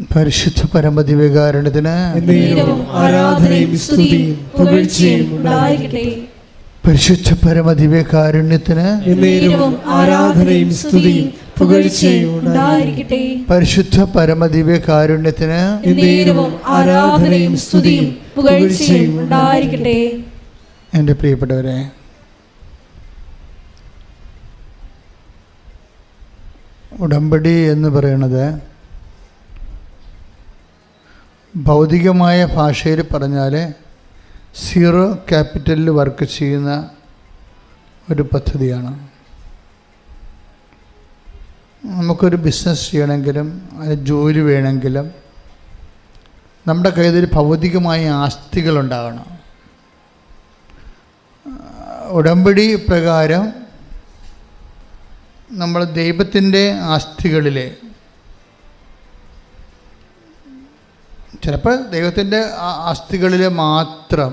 പരിശുദ്ധ പരമദിവ്യകാരുണ്യത്തിന് ആരാധനയും സ്തുതിയും പുകഴ്ചയും ഉണ്ടായിരിക്കട്ടെ. പരിശുദ്ധ പരമദിവ്യകാരുണ്യത്തിന് ആരാധനയും സ്തുതിയും പുകഴ്ചയും ഉണ്ടായിരിക്കട്ടെ. പരിശുദ്ധ പരമദിവ്യകാരുണ്യത്തിന് ആരാധനയും സ്തുതിയും പുകഴ്ചയും ഉണ്ടായിരിക്കട്ടെ. എൻ്റെ പ്രിയപ്പെട്ടവരെ, ഉടമ്പടി എന്ന് പറയുന്നത് ഭൗതികമായ ഭാഷയിൽ പറഞ്ഞാൽ സീറോ ക്യാപിറ്റലിൽ വർക്ക് ചെയ്യുന്ന ഒരു പദ്ധതിയാണ്. നമുക്കൊരു ബിസിനസ് ചെയ്യണമെങ്കിലും അതിന് ജോലി വേണമെങ്കിലും നമ്മുടെ കയ്യിൽ ഭൗതികമായ ആസ്തികളുണ്ടാകണം. ഉടമ്പടി പ്രകാരം നമ്മൾ ദൈവത്തിൻ്റെ ആസ്തികളിലെ, ചിലപ്പോൾ ദൈവത്തിൻ്റെ ആസ്തികളിൽ മാത്രം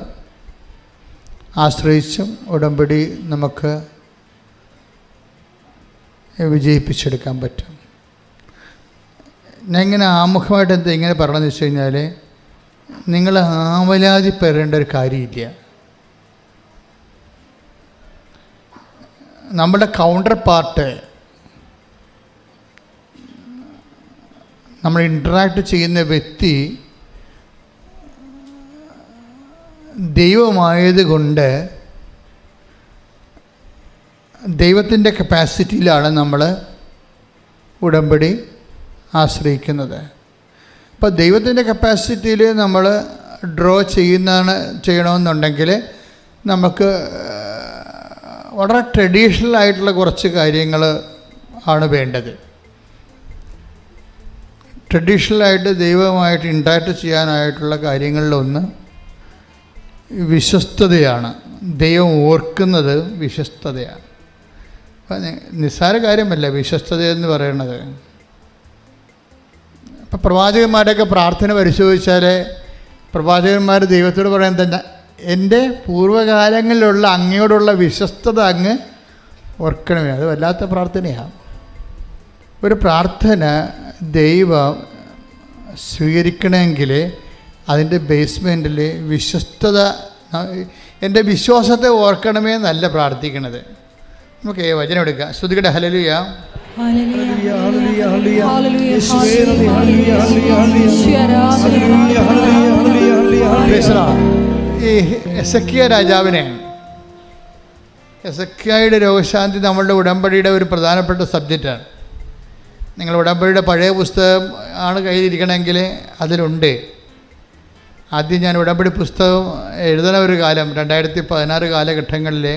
ആശ്രയിച്ചും ഉടമ്പടി നമുക്ക് വിജയിപ്പിച്ചെടുക്കാൻ പറ്റും. ഞാൻ ഇങ്ങനെ ആമുഖമായിട്ട് എന്താ ഇങ്ങനെ പറഞ്ഞതെന്ന് വെച്ച് കഴിഞ്ഞാൽ, നിങ്ങൾ ആവലാതിപ്പെടേണ്ട ഒരു കാര്യമില്ല. നമ്മുടെ കൗണ്ടർ പാർട്ട്, നമ്മൾ ഇൻട്രാക്ട് ചെയ്യുന്ന വ്യക്തി ദൈവമായതുകൊണ്ട് ദൈവത്തിൻ്റെ കപ്പാസിറ്റിയിലാണ് നമ്മൾ ഉടമ്പടി ആശ്രയിക്കുന്നത്. അപ്പോൾ ദൈവത്തിൻ്റെ കപ്പാസിറ്റിയിൽ നമ്മൾ ഡ്രോ ചെയ്യണമെന്നുണ്ടെങ്കിൽ നമുക്ക് വളരെ ട്രഡീഷണൽ ആയിട്ടുള്ള കുറച്ച് കാര്യങ്ങൾ ആണ് വേണ്ടത്. ട്രഡീഷണലായിട്ട് ദൈവമായിട്ട് ഇൻട്രാക്ട് ചെയ്യാനായിട്ടുള്ള കാര്യങ്ങളിലൊന്ന് വിശ്വസ്തതയാണ്. ദൈവം ഓർക്കുന്നത് വിശ്വസ്തതയാണ്. അപ്പം നിസ്സാര കാര്യമല്ല വിശ്വസ്തത എന്ന് പറയുന്നത്. ഇപ്പം പ്രവാചകന്മാരുടെയൊക്കെ പ്രാർത്ഥന പരിശോധിച്ചാൽ പ്രവാചകന്മാർ ദൈവത്തോട് പറയുന്നത് തന്നെ, എൻ്റെ പൂർവ്വകാലങ്ങളിലുള്ള അങ്ങയോടുള്ള വിശ്വസ്തത അങ്ങ് ഓർക്കണമേ. അത് വല്ലാത്ത പ്രാർത്ഥനയാണ്. ഒരു പ്രാർത്ഥന ദൈവം സ്വീകരിക്കണമെങ്കിൽ അതിൻ്റെ ബേസ്മെൻറ്റിൽ വിശ്വസ്തത, എൻ്റെ വിശ്വാസത്തെ ഓർക്കണമേ എന്നല്ല പ്രാർത്ഥിക്കണത്. നമുക്ക് വചനം എടുക്കാം. ശ്രുതികടെ ഹല്ലേലൂയ. ഈ എസക്കിയ രാജാവിനെ, എസക്കിയയുടെ രോഗശാന്തി നമ്മളുടെ ഉടമ്പടിയുടെ ഒരു പ്രധാനപ്പെട്ട സബ്ജക്റ്റാണ്. നിങ്ങൾ ഉടമ്പടിയുടെ പഴയ പുസ്തകം ആണ് കയ്യിലിരിക്കണമെങ്കിൽ അതിലുണ്ട്. ആദ്യം ഞാൻ ഉടമ്പടി പുസ്തകം എഴുതണ ഒരു കാലം 2016 കാലഘട്ടങ്ങളിലെ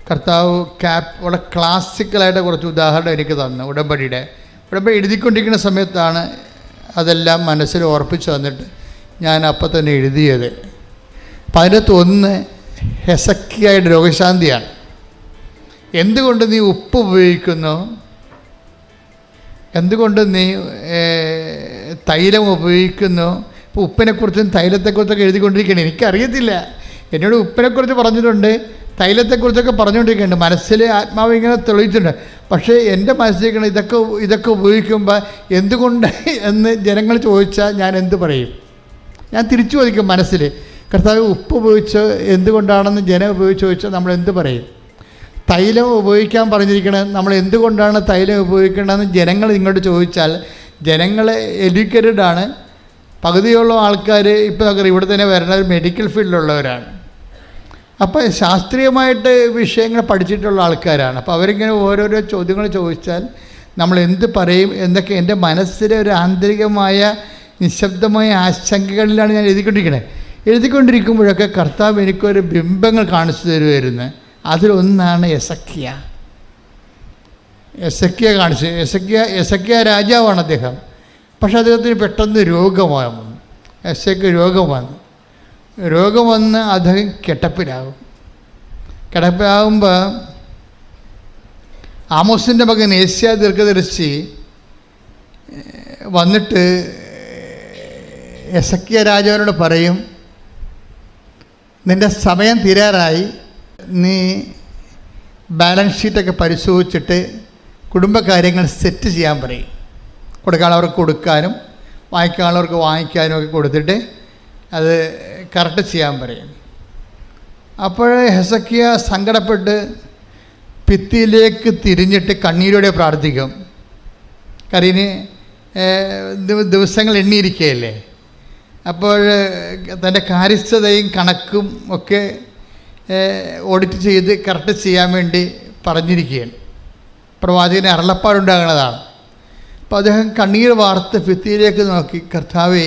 കർത്താവ് വളരെ ക്ലാസിക്കലായിട്ട് കുറച്ച് ഉദാഹരണം എനിക്ക് തന്നു. ഉടമ്പടി എഴുതിക്കൊണ്ടിരിക്കുന്ന സമയത്താണ് അതെല്ലാം മനസ്സിൽ ഓർപ്പിച്ച് തന്നിട്ട് ഞാൻ അപ്പം തന്നെ എഴുതിയത്. അപ്പം അതിനകത്ത് ഒന്ന് ഹെസക്കിയയുടെ രോഗശാന്തിയാണ്. എന്തുകൊണ്ട് നീ ഉപ്പ് ഉപയോഗിക്കുന്നു, എന്തുകൊണ്ട് നീ തൈലം ഉപയോഗിക്കുന്നു. ഇപ്പോൾ ഉപ്പിനെക്കുറിച്ചും തൈലത്തെക്കുറിച്ചൊക്കെ എഴുതിക്കൊണ്ടിരിക്കുകയാണ്. എനിക്കറിയത്തില്ല, എന്നോട് ഉപ്പിനെക്കുറിച്ച് പറഞ്ഞിട്ടുണ്ട്, തൈലത്തെക്കുറിച്ചൊക്കെ പറഞ്ഞുകൊണ്ടിരിക്കുന്നുണ്ട്. മനസ്സിൽ ആത്മാവ് ഇങ്ങനെ തെളിയിച്ചിട്ടുണ്ട്. പക്ഷേ എൻ്റെ മനസ്സിലേക്കാണ് ഇതൊക്കെ ഉപയോഗിക്കുമ്പോൾ എന്തുകൊണ്ട് എന്ന് ജനങ്ങൾ ചോദിച്ചാൽ ഞാൻ എന്ത് പറയും? ഞാൻ തിരിച്ചു ചോദിക്കും മനസ്സിൽ, കർത്താവ് ഉപ്പ് ഉപയോഗിച്ച് എന്തുകൊണ്ടാണെന്ന് ജനം ഉപയോഗിച്ച് ചോദിച്ചാൽ നമ്മൾ എന്ത് പറയും? തൈലം ഉപയോഗിക്കാൻ പറഞ്ഞിരിക്കണത് നമ്മൾ എന്തുകൊണ്ടാണ് തൈലം ഉപയോഗിക്കേണ്ടതെന്ന് ജനങ്ങൾ ഇങ്ങോട്ട് ചോദിച്ചാൽ, ജനങ്ങൾ എഡ്യൂക്കേറ്റഡാണ്. പകുതിയുള്ള ആൾക്കാർ ഇപ്പോൾ നമുക്ക് ഇവിടെ തന്നെ വരുന്നത് മെഡിക്കൽ ഫീൽഡിലുള്ളവരാണ്. അപ്പോൾ ശാസ്ത്രീയമായിട്ട് വിഷയങ്ങൾ പഠിച്ചിട്ടുള്ള ആൾക്കാരാണ്. അപ്പോൾ അവരിങ്ങനെ ഓരോരോ ചോദ്യങ്ങൾ ചോദിച്ചാൽ നമ്മൾ എന്ത് പറയും എന്നൊക്കെ എൻ്റെ മനസ്സിലെ ഒരു ആന്തരികമായ നിശബ്ദമായ ആശങ്കകളിലാണ് ഞാൻ എഴുതിക്കൊണ്ടിരിക്കുമ്പോഴൊക്കെ കർത്താവ് എനിക്കൊരു ബിംബങ്ങൾ കാണിച്ചു തരുമായിരുന്നു. അതിലൊന്നാണ് എസക്കിയ കാണിച്ചു. എസക്കിയ രാജാവാണ് അദ്ദേഹം. പക്ഷെ അദ്ദേഹത്തിന് പെട്ടെന്ന് രോഗം വന്നു. രോഗം വന്ന് അദ്ദേഹം കിടപ്പിലാകുമ്പോൾ ആമോസിൻ്റെ മകൻ ഏശയ്യാ ദീർഘദർശി വന്നിട്ട് എസക്കിയ രാജാവിനോട് പറയും, നിൻ്റെ സമയം തീരാറായി, നീ ബാലൻസ് ഷീറ്റൊക്കെ പരിശോധിച്ചിട്ട് കുടുംബകാര്യങ്ങൾ സെറ്റ് ചെയ്യാൻ പറയും. അവർക്ക് കൊടുക്കാനും വാങ്ങിക്കാനുള്ളവർക്ക് വാങ്ങിക്കാനും ഒക്കെ കൊടുത്തിട്ട് അത് കറക്റ്റ് ചെയ്യാൻ പറയും. അപ്പോൾ ഹെസക്കിയ സങ്കടപ്പെട്ട് ഭിത്തിയിലേക്ക് തിരിഞ്ഞിട്ട് കണ്ണീരോടെ പ്രാർത്ഥിക്കും. കരീന് ദിവസങ്ങൾ എണ്ണിയിരിക്കുകയല്ലേ. അപ്പോൾ തൻ്റെ കാര്യസ്ഥതയും കണക്കും ഒക്കെ ഓഡിറ്റ് ചെയ്ത് കറക്റ്റ് ചെയ്യാൻ വേണ്ടി പറഞ്ഞിരിക്കുകയാണ്. പ്രവാചകന് അരുളപ്പാടുണ്ടാകുന്നതാണ്. അപ്പോൾ അദ്ദേഹം കണ്ണീർ വാർത്ത് ഭിത്തിയിലേക്ക് നോക്കി, കർത്താവേ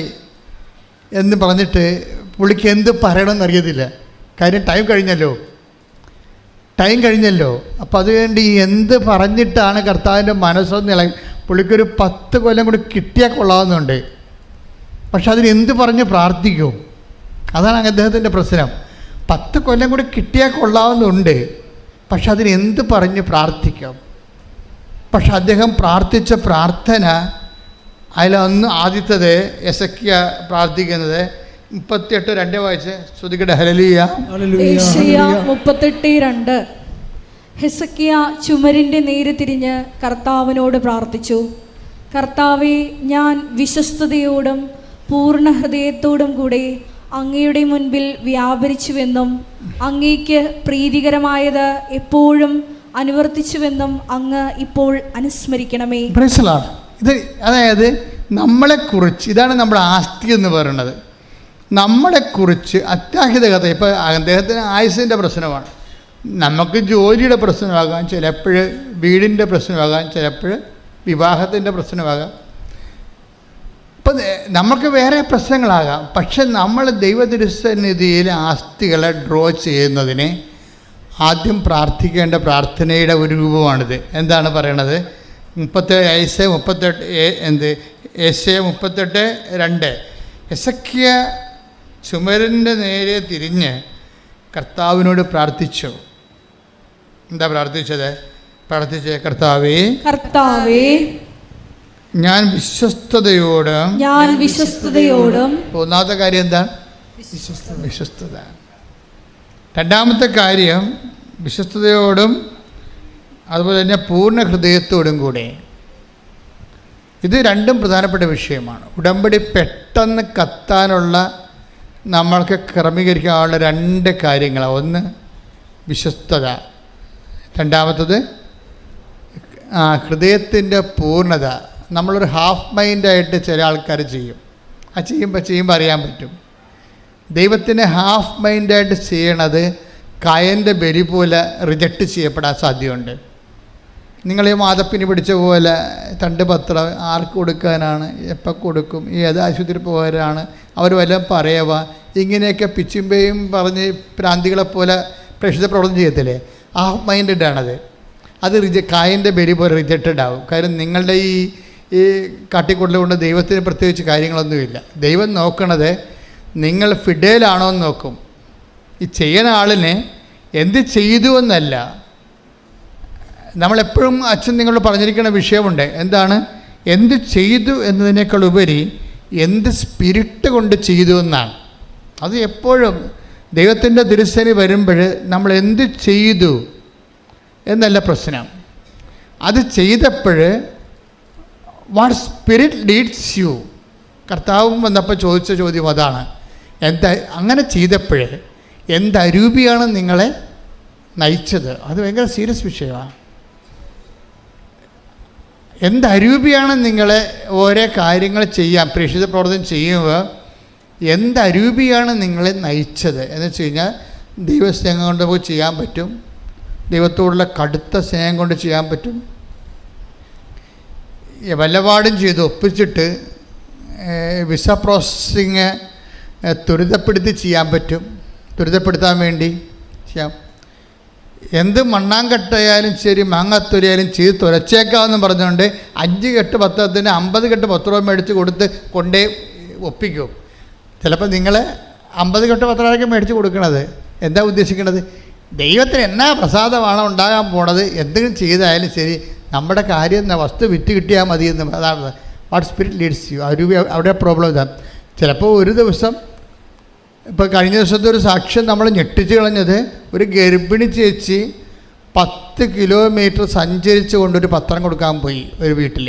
എന്ന് പറഞ്ഞിട്ട് പുള്ളിക്ക് എന്ത് പറയണമെന്ന് അറിയത്തില്ല. കാര്യം ടൈം കഴിഞ്ഞല്ലോ. അപ്പോൾ അതുകൊണ്ട് എന്ത് പറഞ്ഞിട്ടാണ് കർത്താവിൻ്റെ മനസ്സൊന്ന് ഇളകി. പുള്ളിക്കൊരു 10 കൊല്ലം കൂടി കിട്ടിയാൽ കൊള്ളാവുന്നുണ്ട്. പക്ഷെ അതിനെന്ത് പറഞ്ഞ് പ്രാർത്ഥിക്കും? അതാണ് അദ്ദേഹത്തിൻ്റെ പ്രശ്നം. 10 കൊല്ലം കൂടി കിട്ടിയാൽ കൊള്ളാവുന്നുണ്ട്, പക്ഷെ അതിനെന്ത് പറഞ്ഞ് പ്രാർത്ഥിക്കും? പക്ഷെ അദ്ദേഹം പ്രാർത്ഥിച്ച പ്രാർത്ഥന അതിലൊന്ന് ആദ്യത്തത് ഹെസക്കിയ പ്രാർത്ഥിക്കുന്നത് 38:2 വായിച്ച് ശ്രുതികടെ ഹല്ലേലൂയ. യെശയ്യാ 38:2. ഹെസക്കിയ ചുമരിൻ്റെ നേരെ തിരിഞ്ഞ് കർത്താവിനോട് പ്രാർത്ഥിച്ചു. കർത്താവേ, ഞാൻ വിശ്വസ്തയോടും പൂർണ്ണ ഹൃദയത്തോടും കൂടെ അങ്ങയുടെ മുൻപിൽ വ്യാപരിച്ചുവെന്നും അങ്ങേക്ക് പ്രീതികരമായത് എപ്പോഴും അനുവർത്തിച്ചുവെന്നും അങ്ങ് ഇപ്പോൾ അനുസ്മരിക്കണമേ. ഇത് അതായത് നമ്മളെക്കുറിച്ച്, ഇതാണ് നമ്മുടെ ആസ്തി എന്ന് പറയുന്നത്. നമ്മളെക്കുറിച്ച് അത്യാഹിത കഥ. ഇപ്പോൾ അദ്ദേഹത്തിന് ആയുസിൻ്റെ പ്രശ്നമാണ്, നമുക്ക് ജോലിയുടെ പ്രശ്നമാകാം, ചിലപ്പോൾ വീടിൻ്റെ പ്രശ്നമാകാം, ചിലപ്പോൾ വിവാഹത്തിൻ്റെ പ്രശ്നമാകാം, ഇപ്പം നമുക്ക് വേറെ പ്രശ്നങ്ങളാകാം. പക്ഷെ നമ്മൾ ദൈവതിരുസന്നിധിയിൽ ആസ്തികളെ ഡ്രോ ചെയ്യുന്നതിന് ആദ്യം പ്രാർത്ഥിക്കേണ്ട പ്രാർത്ഥനയുടെ ഒരു രൂപമാണിത്. എന്താണ് പറയണത്? 38:2 ഹെസക്കിയ ചുമരിൻ്റെ നേരെ തിരിഞ്ഞ് കർത്താവിനോട് പ്രാർത്ഥിച്ചു. എന്താ പ്രാർത്ഥിച്ചത്? കർത്താവേ, ഞാൻ വിശ്വസ്തയോടും. ഒന്നാമത്തെ കാര്യം എന്താണ്? വിശ്വസ്തത. രണ്ടാമത്തെ കാര്യം വിശ്വസ്തയോടും അതുപോലെ തന്നെ പൂർണ്ണ ഹൃദയത്തോടും കൂടെ. ഇത് രണ്ടും പ്രധാനപ്പെട്ട വിഷയമാണ്. ഉടമ്പടി പെട്ടെന്ന് കത്താനുള്ള നമ്മൾക്ക് ക്രമീകരിക്കാനുള്ള 2 കാര്യങ്ങളാണ്. ഒന്ന് വിശ്വസ്തത, രണ്ടാമത്തത് ഹൃദയത്തിൻ്റെ പൂർണ്ണത. നമ്മളൊരു ഹാഫ് മൈൻഡായിട്ട് ചില ആൾക്കാർ ചെയ്യും. ആ ചെയ്യുമ്പോൾ അറിയാൻ പറ്റും. ദൈവത്തിന് ഹാഫ് മൈൻഡായിട്ട് ചെയ്യണത് കായൻ്റെ ബലി പോലെ റിജക്റ്റ് ചെയ്യപ്പെടാൻ സാധ്യതയുണ്ട്. നിങ്ങൾ ഈ മാതപ്പിന് പിടിച്ച പോലെ തണ്ടുപത്രം ആർക്ക് കൊടുക്കാനാണ്, എപ്പോൾ കൊടുക്കും, ഏത് ആശുപത്രി പോകാനാണ്, അവർ വല്ലതും പറയുക, ഇങ്ങനെയൊക്കെ പിച്ചുമ്പയും പറഞ്ഞ് പ്രാന്തികളെപ്പോലെ പ്രേക്ഷിത പ്രവർത്തനം ചെയ്യത്തില്ലേ? ഹാഫ് മൈൻഡാണത്. അത് കായൻ്റെ ബലി പോലെ റിജക്റ്റഡ് ആവും. കാര്യം നിങ്ങളുടെ ഈ കാട്ടിക്കൊണ്ടു കൊണ്ട് ദൈവത്തിന് പ്രത്യേകിച്ച് കാര്യങ്ങളൊന്നുമില്ല. ദൈവം നോക്കണത് നിങ്ങൾ ഫിഡേലാണോ എന്ന് നോക്കും. ഈ ചെയ്യുന്ന ആളിനെ എന്ത് ചെയ്തു എന്നല്ല. നമ്മളെപ്പോഴും അച്ഛൻ നിങ്ങളോട് പറഞ്ഞിരിക്കുന്ന വിഷയമുണ്ട്. എന്താണ്? എന്ത് ചെയ്തു എന്നതിനേക്കാൾ ഉപരി എന്ത് സ്പിരിറ്റ് കൊണ്ട് ചെയ്തു എന്നാണ്. അത് എപ്പോഴും ദൈവത്തിൻ്റെ തിരുസേന വരുമ്പോൾ നമ്മൾ എന്ത് ചെയ്തു എന്നല്ല പ്രശ്നം. അത് ചെയ്തപ്പോൾ വാട്ട് സ്പിരിറ്റ് ലീഡ്സ് യു. കർത്താവും വന്നപ്പോൾ ചോദിച്ച ചോദ്യം അതാണ്. അങ്ങനെ ചെയ്തപ്പോൾ എന്തരൂപിയാണ് നിങ്ങളെ നയിച്ചത്? അത് ഭയങ്കര സീരിയസ് വിഷയമാണ്. എന്തരൂപിയാണ് നിങ്ങളെ ഓരോ കാര്യങ്ങൾ ചെയ്യാൻ പ്രേക്ഷിത പ്രവർത്തനം ചെയ്യുമ്പോൾ എന്തരൂപിയാണ് നിങ്ങളെ നയിച്ചത് എന്ന് വെച്ച് കഴിഞ്ഞാൽ ദൈവസ്നേഹം കൊണ്ട് പോയി ചെയ്യാൻ പറ്റും, ദൈവത്തോടുള്ള കടുത്ത സ്നേഹം കൊണ്ട് ചെയ്യാൻ പറ്റും, വല്ലപാടും ചെയ്ത് ഒപ്പിച്ചിട്ട് വിസ പ്രോസസ്സിങ് ത്വരിതപ്പെടുത്തി ചെയ്യാൻ പറ്റും, ത്വരിതപ്പെടുത്താൻ വേണ്ടി ചെയ്യാം. എന്ത് മണ്ണാങ്കട്ടയാലും ശരി മാങ്ങാത്തൊരിയാലും ചെയ്ത് തുരച്ചേക്കാമെന്ന് പറഞ്ഞുകൊണ്ട് 5 കെട്ട് പത്രത്തിന് 50 കെട്ട് പത്രവും മേടിച്ച് കൊണ്ടേ ഒപ്പിക്കും. ചിലപ്പോൾ നിങ്ങൾ 50 കെട്ട് പത്രമായിരിക്കും മേടിച്ച് കൊടുക്കണത്. എന്താ ഉദ്ദേശിക്കുന്നത്? ദൈവത്തിന് എന്നാ പ്രസാദമാണോ ഉണ്ടാകാൻ പോണത്, എന്തെങ്കിലും ചെയ്തായാലും ശരി നമ്മുടെ കാര്യം എന്ന വസ്തു വിറ്റ് കിട്ടിയാൽ മതി എന്ന്. അതാണ് വാട്ട് സ്പിരിറ്റ് ലീഡ്സ് യു. അവിടെ പ്രോബ്ലം ഇതാണ്. ചിലപ്പോൾ ഒരു ദിവസം, ഇപ്പോൾ കഴിഞ്ഞ ദിവസത്തെ ഒരു സാക്ഷ്യം നമ്മൾ ഞെട്ടിച്ച് കളഞ്ഞത്, ഒരു ഗർഭിണി ചേച്ചി 10 കിലോമീറ്റർ സഞ്ചരിച്ച് കൊണ്ടൊരു പത്രം കൊടുക്കാൻ പോയി ഒരു വീട്ടിൽ.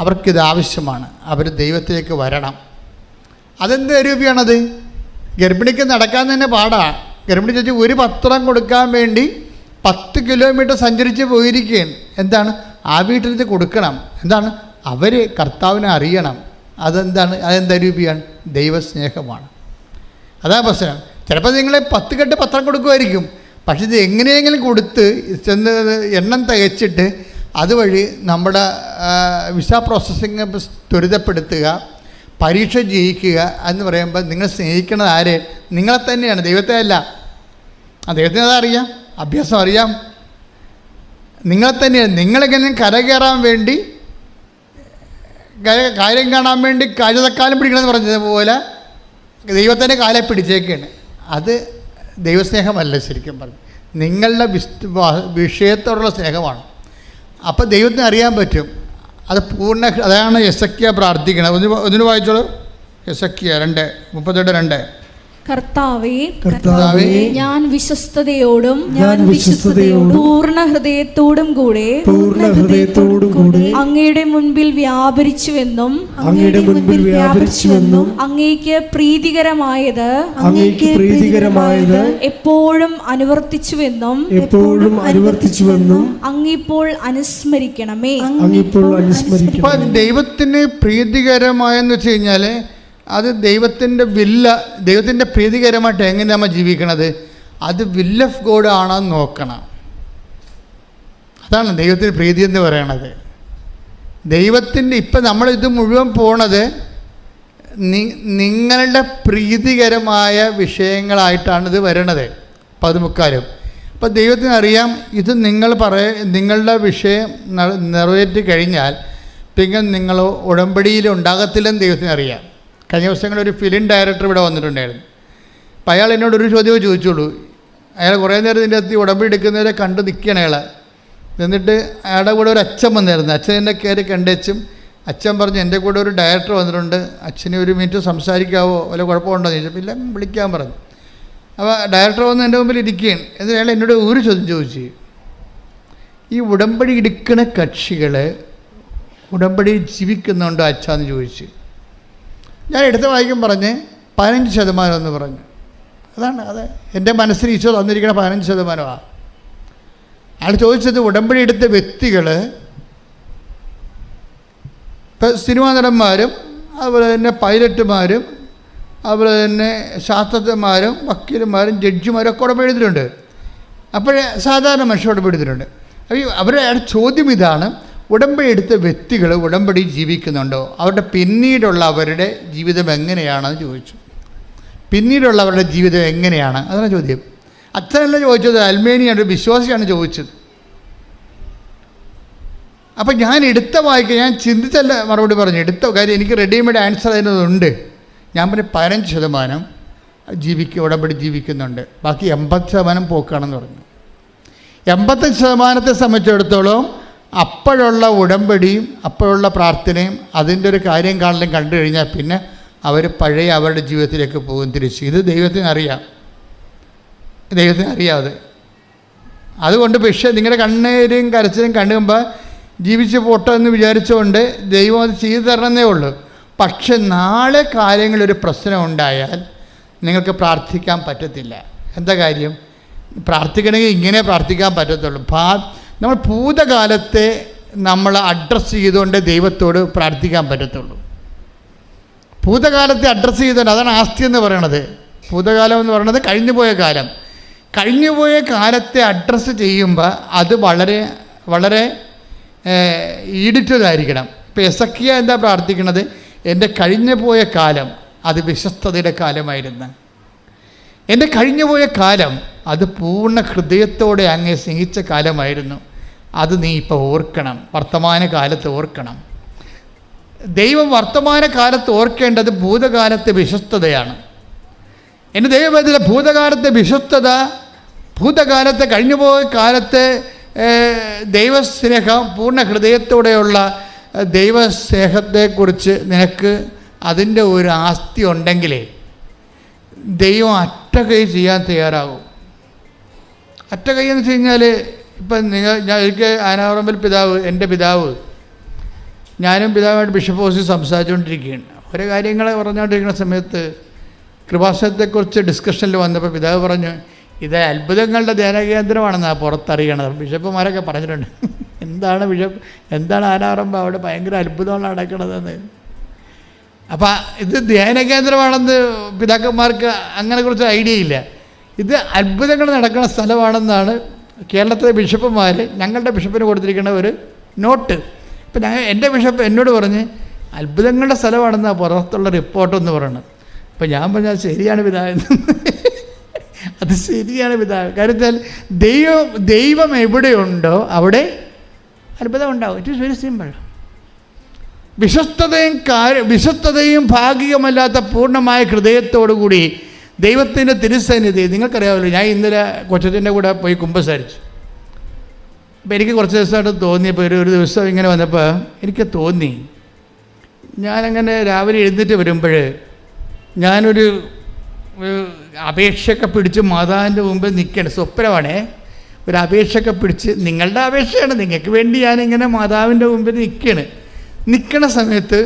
അവർക്കിത് ആവശ്യമാണ്. അവർ ദൈവത്തിലേക്ക് വരണം. അതെന്ത് രൂപയാണത്? ഗർഭിണിക്ക് നടക്കാൻ തന്നെ പാടാണ്. ഗർഭിണി ചേച്ചി ഒരു പത്രം കൊടുക്കാൻ വേണ്ടി 10 കിലോമീറ്റർ സഞ്ചരിച്ച് പോയിരിക്കുകയാണ്. എന്താണ്? ആ വീട്ടിൽ കൊടുക്കണം. എന്താണ്? അവർ കർത്താവിനെ അറിയണം. അതെന്താ രൂപയാണ്? ദൈവസ്നേഹമാണ്. അതാ പ്രശ്നം. ചിലപ്പോൾ നിങ്ങൾ 10 കെട്ട് പത്രം കൊടുക്കുമായിരിക്കും, പക്ഷെ ഇത് എങ്ങനെയെങ്കിലും കൊടുത്ത് ചെന്ന് എണ്ണം തികച്ചിട്ട് അതുവഴി നമ്മുടെ വിസ പ്രോസസ്സിങ് ത്വരിതപ്പെടുത്തുക, പരീക്ഷ ജയിക്കുക എന്ന് പറയുമ്പോൾ നിങ്ങൾ സ്നേഹിക്കുന്നത് ആരെ? നിങ്ങളെ തന്നെയാണ്, ദൈവത്തെ അല്ല. ദൈവത്തിന് അതറിയാം, അഭ്യാസം അറിയാം. നിങ്ങളെ തന്നെയാണ്. നിങ്ങളെങ്ങനെ കരകയറാൻ വേണ്ടി, കാര്യം കാണാൻ വേണ്ടി കാലം പിടിക്കണമെന്ന് പറഞ്ഞതുപോലെ ദൈവത്തിൻ്റെ കാലെ പിടിച്ചേക്കാണ്. അത് ദൈവസ്നേഹമല്ല. ശരിക്കും പറഞ്ഞു നിങ്ങളുടെ വിഷയത്തോടുള്ള സ്നേഹമാണ്. അപ്പോൾ ദൈവത്തിന് അറിയാൻ പറ്റും. അത് അതാണ് യെസക്കിയ പ്രാർത്ഥിക്കണം. ഒന്ന് വായിച്ചോളൂ. യെസക്കിയ 2:32. കർത്താവേ, ഞാൻ വിശ്വസ്തയോടും പൂർണ്ണ ഹൃദയത്തോടും കൂടെ അങ്ങയുടെ മുൻപിൽ വ്യാപരിച്ചുവെന്നും അങ്ങേക്ക് പ്രീതികരമായത് എപ്പോഴും അനുവർത്തിച്ചുവെന്നും അങ്ങിപ്പോൾ അനുസ്മരിക്കണമേ. ദൈവത്തിന് പ്രീതികരമായെന്ന് വെച്ച് കഴിഞ്ഞാൽ അത് ദൈവത്തിൻ്റെ ദൈവത്തിൻ്റെ പ്രീതികരമായിട്ട് എങ്ങനെ നമ്മൾ ജീവിക്കണത്? അത് വിൽ ഓഫ് ഗോഡ് ആണെന്ന് നോക്കണം. അതാണ് ദൈവത്തിന് പ്രീതി എന്ന് പറയണത്. ദൈവത്തിൻ്റെ ഇപ്പം നമ്മളിത് മുഴുവൻ പോണത് നിങ്ങളുടെ പ്രീതികരമായ വിഷയങ്ങളായിട്ടാണിത് വരണത്. 14. അപ്പം ദൈവത്തിന് അറിയാം ഇത് നിങ്ങളുടെ വിഷയം നിറവേറ്റി കഴിഞ്ഞാൽ പിന്നെ നിങ്ങൾ ഉടമ്പടിയിൽ ഉണ്ടാകത്തില്ലെന്ന് ദൈവത്തിന് അറിയാം. കഴിഞ്ഞ ദിവസങ്ങളിൽ ഒരു ഫിലിം ഡയറക്ടർ ഇവിടെ വന്നിട്ടുണ്ടായിരുന്നു. അപ്പം അയാൾ എന്നോടൊരു ചോദ്യമേ ചോദിച്ചുള്ളൂ. അയാൾ കുറേ നേരം ഇതിൻ്റെ അകത്ത് ഉടമ്പടി എടുക്കുന്നവരെ കണ്ട് നിൽക്കുകയാണ് അയാൾ. എന്നിട്ട് അയാളുടെ കൂടെ ഒരു അച്ഛൻ വന്നായിരുന്നു. അച്ഛൻ എന്നെ കയറി കണ്ടേച്ചും അച്ഛൻ പറഞ്ഞു, എൻ്റെ കൂടെ ഒരു ഡയറക്ടർ വന്നിട്ടുണ്ട്, അച്ഛന് 1 മിനിറ്റ് സംസാരിക്കാവോ, വല്ല കുഴപ്പമുണ്ടോ എന്ന് ചോദിച്ചപ്പോൾ ഇല്ല വിളിക്കാൻ പറഞ്ഞു. അപ്പോൾ ഡയറക്ടർ വന്ന് എൻ്റെ മുമ്പിൽ ഇരിക്കുകയാണ്. എന്നിട്ട് അയാൾ എന്നോട് ഒരു ചോദ്യം ചോദിച്ചു, ഈ ഉടമ്പടി എടുക്കുന്ന കക്ഷികൾ ഉടമ്പടി ജീവിക്കുന്നുണ്ടോ അച്ഛാന്ന് ചോദിച്ചു. ഞാൻ എടുത്ത വായിക്കും പറഞ്ഞ് 15% എന്ന് പറഞ്ഞു. അത് എൻ്റെ മനസ്സിൽ ഈശോ തന്നിരിക്കുന്ന 15%. അയാൾ ചോദിച്ചത് ഉടമ്പടി എടുത്ത വ്യക്തികൾ ഇപ്പം സിനിമാ നടന്മാരും അതുപോലെ തന്നെ പൈലറ്റുമാരും അതുപോലെ തന്നെ ശാസ്ത്രജ്ഞന്മാരും വക്കീലന്മാരും ജഡ്ജിമാരും ഒക്കെ ഉടമ്പടി എടുത്തിട്ടുണ്ട്. അപ്പോഴേ സാധാരണ മനുഷ്യർ ഉടമ്പടി എടുത്തിട്ടുണ്ട്. അപ്പോൾ അവരുടെ ചോദ്യം ഇതാണ്, ഉടമ്പടി എടുത്ത വ്യക്തികൾ ഉടമ്പടി ജീവിക്കുന്നുണ്ടോ? അവരുടെ പിന്നീടുള്ള അവരുടെ ജീവിതം എങ്ങനെയാണെന്ന് ചോദിച്ചു. പിന്നീടുള്ളവരുടെ ജീവിതം എങ്ങനെയാണ്? അതാണ് ചോദ്യം. അച്ഛനല്ല ചോദിച്ചത്, അൽമേനിയാണ്, വിശ്വാസിയാണ് ചോദിച്ചത്. അപ്പം ഞാൻ ഞാൻ ചിന്തിച്ചല്ല മറുപടി പറഞ്ഞു. എടുത്ത കാര്യം എനിക്ക് റെഡിമെയ്ഡ് ആൻസർ അതിനതുണ്ട്. ഞാൻ പറഞ്ഞു 15% ഉടമ്പടി ജീവിക്കുന്നുണ്ട്, ബാക്കി 80% പോക്കാണെന്ന് പറഞ്ഞു. 85% സംബന്ധിച്ചിടത്തോളം അപ്പോഴുള്ള ഉടമ്പടിയും അപ്പോഴുള്ള പ്രാർത്ഥനയും അതിൻ്റെ ഒരു കാര്യം കാണലും കണ്ടു കഴിഞ്ഞാൽ പിന്നെ അവർ പഴയ അവരുടെ ജീവിതത്തിലേക്ക് പോകും തിരിച്ച്. ഇത് ദൈവത്തിന് അറിയാം. അതുകൊണ്ട് പക്ഷേ നിങ്ങളുടെ കണ്ണീരും കരച്ചിലും കണ്ടുമ്പോൾ ജീവിച്ച് പോട്ടോ എന്ന് വിചാരിച്ചുകൊണ്ട് ദൈവം അത് ചെയ്തു തരണമെന്നേ ഉള്ളൂ. പക്ഷെ നാളെ കാര്യങ്ങളൊരു പ്രശ്നം ഉണ്ടായാൽ നിങ്ങൾക്ക് പ്രാർത്ഥിക്കാൻ പറ്റത്തില്ല. എന്താ കാര്യം? പ്രാർത്ഥിക്കണമെങ്കിൽ ഇങ്ങനെ പ്രാർത്ഥിക്കാൻ പറ്റത്തുള്ളൂ. നമ്മൾ ഭൂതകാലത്തെ നമ്മൾ അഡ്രസ്സ് ചെയ്തുകൊണ്ട് ദൈവത്തോട് പ്രാർത്ഥിക്കാൻ പറ്റത്തുള്ളൂ. ഭൂതകാലത്തെ അഡ്രസ്സ് ചെയ്തുകൊണ്ട്, അതാണ് ആസ്തി എന്ന് പറയണത്. ഭൂതകാലം എന്ന് പറയുന്നത് കഴിഞ്ഞുപോയ കാലം. കഴിഞ്ഞുപോയ കാലത്തെ അഡ്രസ്സ് ചെയ്യുമ്പോൾ അത് വളരെ വളരെ ഈഡിറ്റതായിരിക്കണം. ഇപ്പോൾ യെസക്കിയ എന്താ പ്രാർത്ഥിക്കണത്? എൻ്റെ കഴിഞ്ഞുപോയ കാലം അത് വിശ്വസ്തതയുടെ കാലമായിരുന്നു. എൻ്റെ കഴിഞ്ഞുപോയ കാലം അത് പൂർണ്ണ ഹൃദയത്തോടെ അങ്ങേ സ്നേഹിച്ച കാലമായിരുന്നു. അത് നീ ഇപ്പോൾ ഓർക്കണം, വർത്തമാനകാലത്ത് ഓർക്കണം. ദൈവം വർത്തമാനകാലത്ത് ഓർക്കേണ്ടത് ഭൂതകാലത്തെ വിശ്വസ്തതയാണ്. എൻ്റെ ദൈവത്തിലെ ഭൂതകാലത്തെ വിശ്വസ്തത, ഭൂതകാലത്തെ കഴിഞ്ഞുപോയ കാലത്തെ ദൈവസ്നേഹം, പൂർണ്ണ ഹൃദയത്തോടെയുള്ള ദൈവസ്നേഹത്തെക്കുറിച്ച് നിനക്ക് അതിൻ്റെ ഒരു ആസ്തി ഉണ്ടെങ്കിലേ ദൈവം അറ്റകൈ ചെയ്യാൻ തയ്യാറാകും. അറ്റകൈ എന്ന് വെച്ച് കഴിഞ്ഞാൽ ഇപ്പം ഞാൻ എനിക്ക് ആനാറമ്പൽ പിതാവ്, എൻ്റെ പിതാവ് ഞാനും പിതാവായിട്ട് ബിഷപ്പ് ഹൗസിൽ സംസാരിച്ചുകൊണ്ടിരിക്കുകയാണ്. ഓരോ കാര്യങ്ങൾ പറഞ്ഞുകൊണ്ടിരിക്കുന്ന സമയത്ത് കൃപാസനത്തെക്കുറിച്ച് ഡിസ്കഷനിൽ വന്നപ്പോൾ പിതാവ് പറഞ്ഞു, ഇത് അത്ഭുതങ്ങളുടെ ധ്യാനകേന്ദ്രമാണെന്നാണ് പുറത്തറിയണത്. ബിഷപ്പുമാരൊക്കെ പറഞ്ഞിട്ടുണ്ട്, എന്താണ് ബിഷപ്പ്, എന്താണ് ആരാറുമ്പോൾ അവിടെ ഭയങ്കര അത്ഭുതമാണ് നടക്കണതെന്ന്. അപ്പം ഇത് ധ്യാനകേന്ദ്രമാണെന്ന് പിതാക്കന്മാർക്ക് അങ്ങനെ കുറച്ച് ഐഡിയ ഇല്ല. ഇത് അത്ഭുതങ്ങൾ നടക്കുന്ന സ്ഥലമാണെന്നാണ് കേരളത്തിലെ ബിഷപ്പുമാർ ഞങ്ങളുടെ ബിഷപ്പിന് കൊടുത്തിരിക്കുന്ന ഒരു നോട്ട്. ഇപ്പം എൻ്റെ ബിഷപ്പ് എന്നോട് പറഞ്ഞ് അത്ഭുതങ്ങളുടെ സ്ഥലമാണെന്നാണ് പുറത്തുള്ള റിപ്പോർട്ടെന്ന് പറയണം. അപ്പം ഞാൻ പറഞ്ഞാൽ ശരിയാണ് പിതാവ്, അത് ശരിയാണ് പിതാവ്. കാര്യം വെച്ചാൽ ദൈവം എവിടെയുണ്ടോ അവിടെ അത്ഭുതം ഉണ്ടാവും. It is very simple. വിശ്വസ്തതയും ഭാഗികമല്ലാത്ത പൂർണ്ണമായ ഹൃദയത്തോടുകൂടി ദൈവത്തിൻ്റെ തിരുസന്നിധി. നിങ്ങൾക്കറിയാമല്ലോ, ഞാൻ ഇന്നലെ കൊച്ചത്തിൻ്റെ കൂടെ പോയി കുമ്പസാരിച്ചു. അപ്പോൾ എനിക്ക് കുറച്ച് ദിവസമായിട്ട് തോന്നിയപ്പോൾ ഒരു ദിവസം ഇങ്ങനെ വന്നപ്പോൾ എനിക്ക് തോന്നി, ഞാനങ്ങനെ രാവിലെ എഴുന്നേറ്റ് വരുമ്പോൾ ഞാനൊരു അപേക്ഷയൊക്കെ പിടിച്ച് മാതാവിൻ്റെ മുമ്പ് നിൽക്കണം. സ്വപ്നമാണേ, ഒരു അപേക്ഷയൊക്കെ പിടിച്ച്, നിങ്ങളുടെ അപേക്ഷയാണ്, നിങ്ങൾക്ക് വേണ്ടി ഞാനിങ്ങനെ മാതാവിൻ്റെ മുമ്പിൽ നിൽക്കണ സമയത്ത്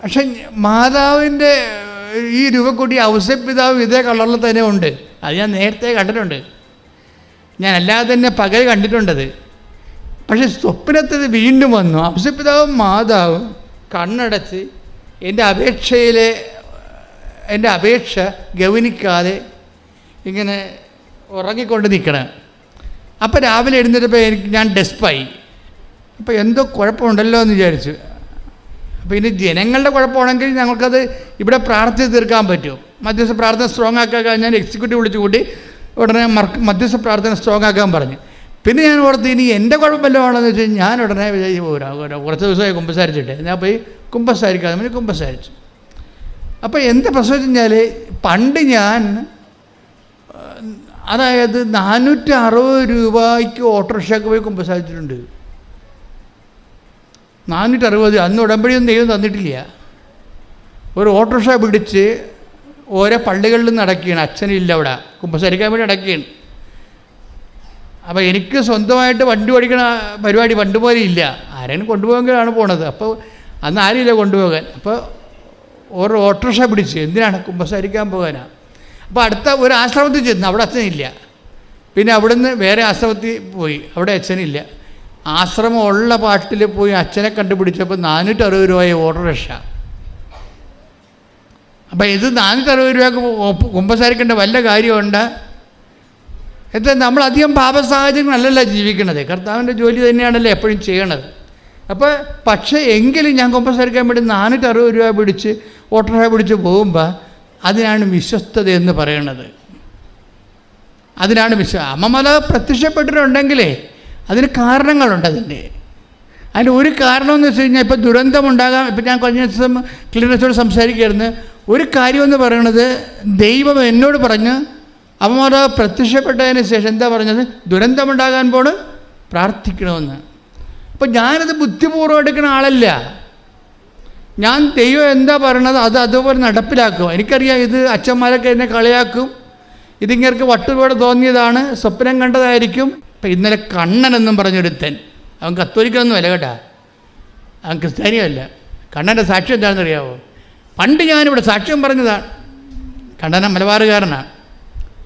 പക്ഷെ മാതാവിൻ്റെ ഈ രൂപക്കൂട്ടി ഔസേപ്പിതാവ് ഇതേ കളറിൽ തന്നെ ഉണ്ട്. അത് ഞാൻ നേരത്തെ കണ്ടിട്ടുണ്ട്, ഞാൻ അല്ലാതെ തന്നെ പകൽ കണ്ടിട്ടുണ്ടത്. പക്ഷെ സ്വപ്നത്തിൽ വീണ്ടും വന്നു. ഔസേപ്പിതാവും മാതാവും കണ്ണടച്ച് എൻ്റെ അപേക്ഷ ഗൗനിക്കാതെ ഇങ്ങനെ ഉറങ്ങിക്കൊണ്ട് നിൽക്കണം. അപ്പോൾ രാവിലെ എഴുന്നേറ്റപ്പോൾ ഞാൻ ഡെസ്പായി. അപ്പോൾ എന്തോ കുഴപ്പമുണ്ടല്ലോ എന്ന് വിചാരിച്ചു. അപ്പോൾ ഇനി ജനങ്ങളുടെ കുഴപ്പമാണെങ്കിൽ ഞങ്ങൾക്കത് ഇവിടെ പ്രാർത്ഥിച്ച് തീർക്കാൻ പറ്റും. മധ്യസ്ഥ പ്രാർത്ഥന സ്ട്രോങ് ആക്കാൻ ഞാൻ എക്സിക്യൂട്ടീവ് വിളിച്ചു കൂട്ടി ഉടനെ മധ്യസ്ഥ പ്രാർത്ഥന സ്ട്രോങ് ആക്കാൻ പറഞ്ഞു. പിന്നെ ഞാൻ ഓർത്ത് ഇനി എൻ്റെ കുഴപ്പമല്ലോ ആണെന്ന് വെച്ചാൽ ഞാൻ ഉടനെ കുറച്ച് ദിവസമായി കുമ്പസാരിച്ചിട്ട് ഞാൻ പോയി കുമ്പസാരിക്കാതെ കുമ്പസാരിച്ചു. അപ്പോൾ എന്താ പ്രശ്നം വെച്ച് കഴിഞ്ഞാൽ, പണ്ട് ഞാൻ അതായത് 460 രൂപയ്ക്ക് ഓട്ടോറിക്ഷയ്ക്ക് പോയി കുമ്പസാരിച്ചിട്ടുണ്ട്. 460. അന്ന് ഉടമ്പടിയൊന്നും ദൈവം തന്നിട്ടില്ല. ഒരു ഓട്ടോറിക്ഷ പിടിച്ച് ഓരോ പള്ളികളിൽ നടക്കുകയാണ്. അച്ഛനില്ല അവിടെ, കുമ്പസാരിക്കാൻ വേണ്ടി നടക്കുകയാണ്. അപ്പോൾ എനിക്ക് സ്വന്തമായിട്ട് വണ്ടി ഓടിക്കണ പരിപാടി പണ്ട് പോലെ ഇല്ല. ആരെയും കൊണ്ടുപോകാനാണ് പോണത്. അപ്പോൾ അന്ന് ആരുമില്ല കൊണ്ടുപോകാൻ. അപ്പോൾ ഓരോ ഓട്ടോറിക്ഷ പിടിച്ച് എന്തിനാണ് കുമ്പസാരിക്കാൻ പോകാനാണ്. അപ്പോൾ അടുത്ത ഒരു ആശ്രമത്തിൽ ചെന്ന്, അവിടെ അച്ഛനില്ല. പിന്നെ അവിടുന്ന് വേറെ ആശ്രമത്തിൽ പോയി, അവിടെ അച്ഛനില്ല. ആശ്രമം ഉള്ള പാട്ടിൽ പോയി അച്ഛനെ കണ്ടുപിടിച്ചപ്പോൾ 460 രൂപയെ ഓട്ടോറിക്ഷ. അപ്പം ഇത് 460 രൂപയ്ക്ക് കുമ്പസാരിക്കേണ്ട വല്ല കാര്യമുണ്ട്? എന്താ, നമ്മളധികം പാപസാഹചര്യങ്ങളല്ലല്ലോ ജീവിക്കണത്, കർത്താവിൻ്റെ ജോലി തന്നെയാണല്ലോ എപ്പോഴും ചെയ്യണത്. അപ്പോൾ പക്ഷേ എങ്കിലും ഞാൻ കുമ്പസാരിക്കാൻ വേണ്ടി 460 രൂപ പിടിച്ച് ഓട്ടോറിക്ഷ പിടിച്ച് പോകുമ്പോൾ അതിനാണ് വിശ്വസ്തത എന്ന് പറയണത്. അതിനാണ് അമ്മമാല പ്രത്യക്ഷപ്പെട്ടിട്ടുണ്ടെങ്കിലേ അതിന് കാരണങ്ങളുണ്ട്. അതിൻ്റെ ഒരു കാരണം എന്ന് വെച്ച് കഴിഞ്ഞാൽ, ഇപ്പോൾ ദുരന്തമുണ്ടാകാം. ഇപ്പം ഞാൻ കഴിഞ്ഞ ദിവസം ക്ലീനേഴ്സോട് സംസാരിക്കുകയായിരുന്നു. ഒരു കാര്യമെന്ന് പറയണത്, ദൈവം എന്നോട് പറഞ്ഞ് അമ്മമാല പ്രത്യക്ഷപ്പെട്ടതിന് ശേഷം എന്താ പറഞ്ഞത്, ദുരന്തമുണ്ടാകാൻ പോണ് പ്രാർത്ഥിക്കണമെന്ന്. അപ്പം ഞാനത് ബുദ്ധിപൂർവ്വം എടുക്കുന്ന ആളല്ല. ഞാൻ ദൈവം എന്താ പറയണത് അത് അതുപോലെ നടപ്പിലാക്കും. എനിക്കറിയാം ഇത് അച്ഛന്മാരൊക്കെ എന്നെ കളിയാക്കും, ഇതിങ്ങൾക്ക് വട്ടുപാട് തോന്നിയതാണ്, സ്വപ്നം കണ്ടതായിരിക്കും. ഇപ്പം ഇന്നലെ കണ്ണനെന്നും പറഞ്ഞൊരുത്തൻ, അവൻ കത്തോലിക്കൊന്നും അല്ല കേട്ടാ, അവൻ ക്രിസ്ത്യാനിയല്ല. കണ്ണൻ്റെ സാക്ഷ്യം എന്താണെന്ന് അറിയാമോ? പണ്ട് ഞാനിവിടെ സാക്ഷ്യം പറഞ്ഞതാണ്. കണ്ണന മലബാറുകാരനാണ്.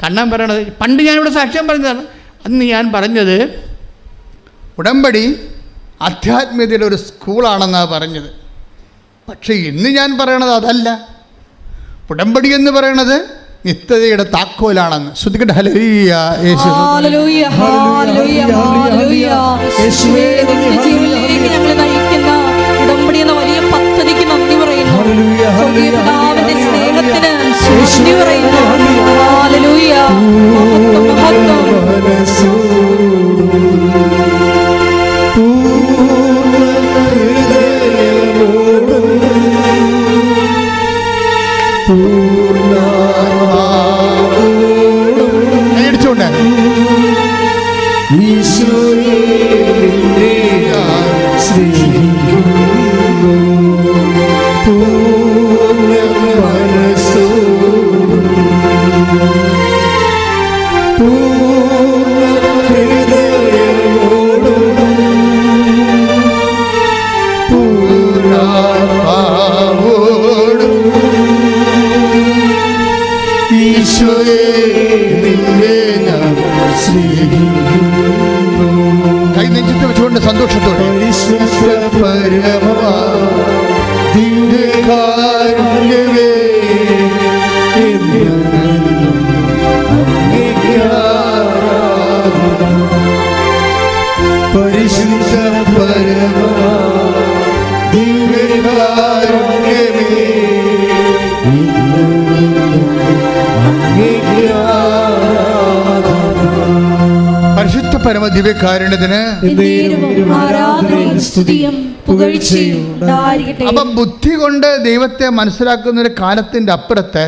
കണ്ണൻ പറയണത്, പണ്ട് ഞാനിവിടെ സാക്ഷ്യം പറഞ്ഞതാണ്. അന്ന് ഞാൻ പറഞ്ഞത് ഉടമ്പടി ആധ്യാത്മികതയുടെ ഒരു സ്കൂളാണെന്നാണ് പറഞ്ഞത്. പക്ഷേ ഇന്ന് ഞാൻ പറയണത് അതല്ല. ഉടമ്പടി എന്ന് പറയണത് നിത്യതയുടെ താക്കോലാണെന്ന്. ശ്രദ്ധിക്കട്ടെ. ഹല്ലേലൂയ, യേശു ഹല്ലേലൂയ, ഹല്ലേലൂയ, ഹല്ലേലൂയ. യേശുവേ, നിത്യജീവനിലേക്ക് ഞങ്ങളെ നയിക്കുന്ന ഉടമ്പടി എന്ന വലിയ പദ്ധതിക്ക് നന്ദി പറയുന്നു. സ്വർഗ്ഗീയ പിതാവിന്റെ സ്നേഹത്തിന് നന്ദി പറയുന്നു. ഹല്ലേലൂയ, മഹത്വം. ദിവ്യകാരുണ്യമേ പരിശുദ്ധ പരമാ ദിവ്യകാരുണ്യമേ പരിശുദ്ധ പരമ ദിവ്യകാരുണ്യത്തിന് അപ്പം ബുദ്ധി കൊണ്ട് ദൈവത്തെ മനസ്സിലാക്കുന്ന ഒരു കാലത്തിൻ്റെ അപ്പുറത്ത്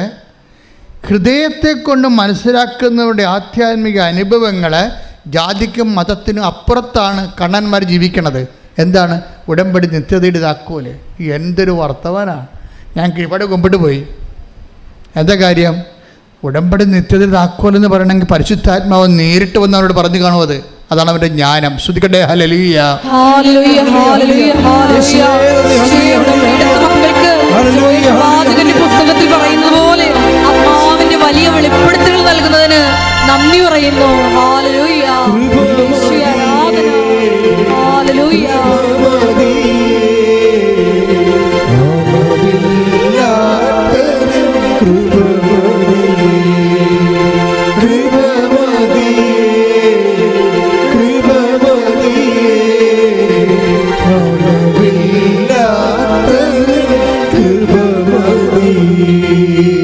ഹൃദയത്തെ കൊണ്ട് മനസ്സിലാക്കുന്നവരുടെ ആധ്യാത്മിക അനുഭവങ്ങൾ ജാതിക്കും മതത്തിനും അപ്പുറത്താണ് കണ്ണന്മാർ ജീവിക്കണത്. എന്താണ്? ഉടമ്പടി നിത്യതയുടെ താക്കോല്. എന്തൊരു വർത്തമാനാണ്! ഞാൻ ഇവിടെ കൊമ്പിട്ട് പോയി. എന്താ കാര്യം? ഉടമ്പടി നിത്യതയുടെ താക്കോലെന്ന് പറയണമെങ്കിൽ പരിശുദ്ധാത്മാവ് നേരിട്ട് വന്ന് അവരോട് പറഞ്ഞു കാണും. അതാണ് അവരുടെ ജ്ഞാനം. ശ്രുതിക്കട്ടെ ഹല്ലേലൂയ. പുസ്തകത്തിൽ പറയുന്നത് പോലെ ആത്മാവിന്റെ വലിയ വെളിപ്പെടുത്തലുകൾ നൽകുന്നതിന് നന്ദി പറയുന്നു. ഹല്ലേലൂയ. ആരാധന. ഹല്ലേലൂയ.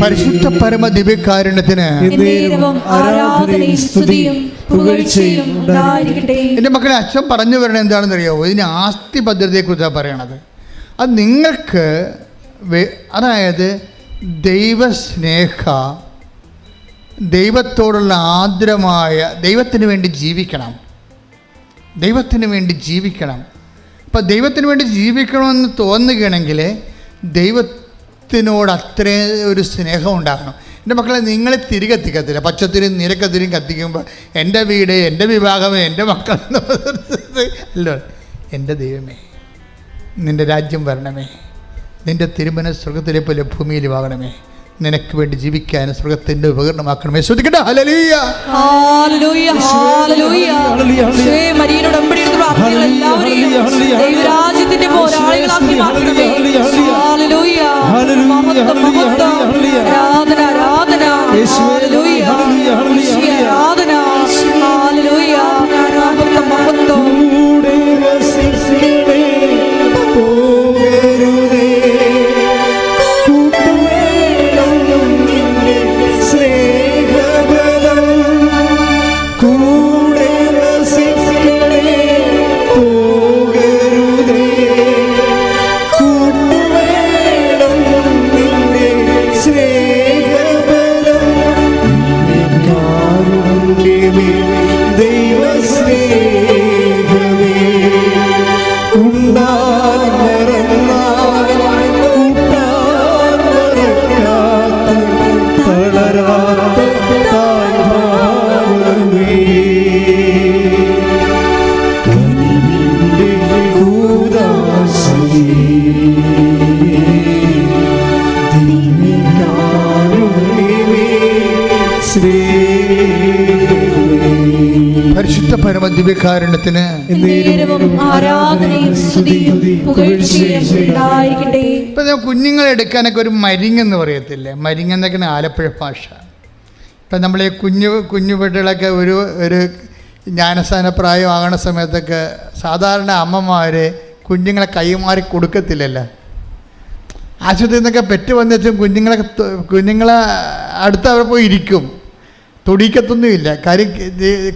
പരിശുദ്ധ പരമ ദിവ്യകാരുണ്യത്തിന് എൻ്റെ മക്കളെ, അച്ഛൻ പറഞ്ഞു വരണത് എന്താണെന്ന് അറിയാമോ? ഇതിന് ആസ്തി ഭദ്രതയെക്കുറിച്ചാണ് പറയണത്. അത് നിങ്ങൾക്ക് അതായത് ദൈവസ്നേഹ, ദൈവത്തോടുള്ള ആർദ്രമായ, ദൈവത്തിന് വേണ്ടി ജീവിക്കണം. ദൈവത്തിന് വേണ്ടി ജീവിക്കണം. അപ്പം ദൈവത്തിന് വേണ്ടി ജീവിക്കണമെന്ന് തോന്നുകയാണെങ്കിൽ ദൈവത്തിനോട് അത്രയും ഒരു സ്നേഹം ഉണ്ടാകണം. എൻ്റെ മക്കളെ, നിങ്ങൾ തിരികത്തിക്കത്തില്ല. പച്ചത്തിരും നിരക്കത്തിരും കത്തിക്കുമ്പോൾ എൻ്റെ വീട്, എൻ്റെ വിഭാഗം, എൻ്റെ മക്കൾ അല്ലോ. എൻ്റെ ദൈവമേ, നിൻ്റെ രാജ്യം വരണമേ, നിൻ്റെ തിരുമന സ്വർഗത്തിലെ പോലെ ഭൂമിയിലും ആകണമേ, നിനക്ക് വേണ്ടി ജീവിക്കാൻ സ്വർഗത്തിന്റെ ഉപകരണമാക്കണമേ. ശ്രദ്ധിക്കട്ടെ. ഹല്ലേലൂയ. ഹല്ലേലൂയ. ഹല്ലേലൂയ. മരിയയുടെ ഉടമ്പടിയുടെ പ്രാർത്ഥനകൾ എല്ലാവരെയും ദൈവരാജ്യത്തിന്റെ പോരാളികളാക്കി മാറ്റണമേ. ഹല്ലേലൂയ. മഹത്വം, മഹത്വം. ആരാധന, ആരാധന. ഹല്ലേലൂയ. ആരാധന. ഹല്ലേലൂയ. മഹത്വം, മഹത്വം. പരിശുദ്ധ പരമ ദിവ്യകാരുണ്യത്തിന് ഇപ്പൊ കുഞ്ഞുങ്ങളെ എടുക്കാനൊക്കെ ഒരു മരിങ്ങെന്ന് പറയത്തില്ലേ? മരിങ്ങെന്നൊക്കെയാണ് ആലപ്പുഴ ഭാഷ. ഇപ്പം നമ്മളീ കുഞ്ഞു കുട്ടികളൊക്കെ ഒരു ജ്ഞാനസ്ഥാന പ്രായമാകണ സമയത്തൊക്കെ സാധാരണ അമ്മമാർ കുഞ്ഞുങ്ങളെ കൈമാറി കൊടുക്കത്തില്ലല്ലോ. ആശുപത്രിയിൽ നിന്നൊക്കെ പെറ്റ് വന്നിട്ടും കുഞ്ഞുങ്ങളെ അടുത്ത് അവർ പോയി ഇരിക്കും, തൊടിക്കത്തൊന്നുമില്ല. കാര്യം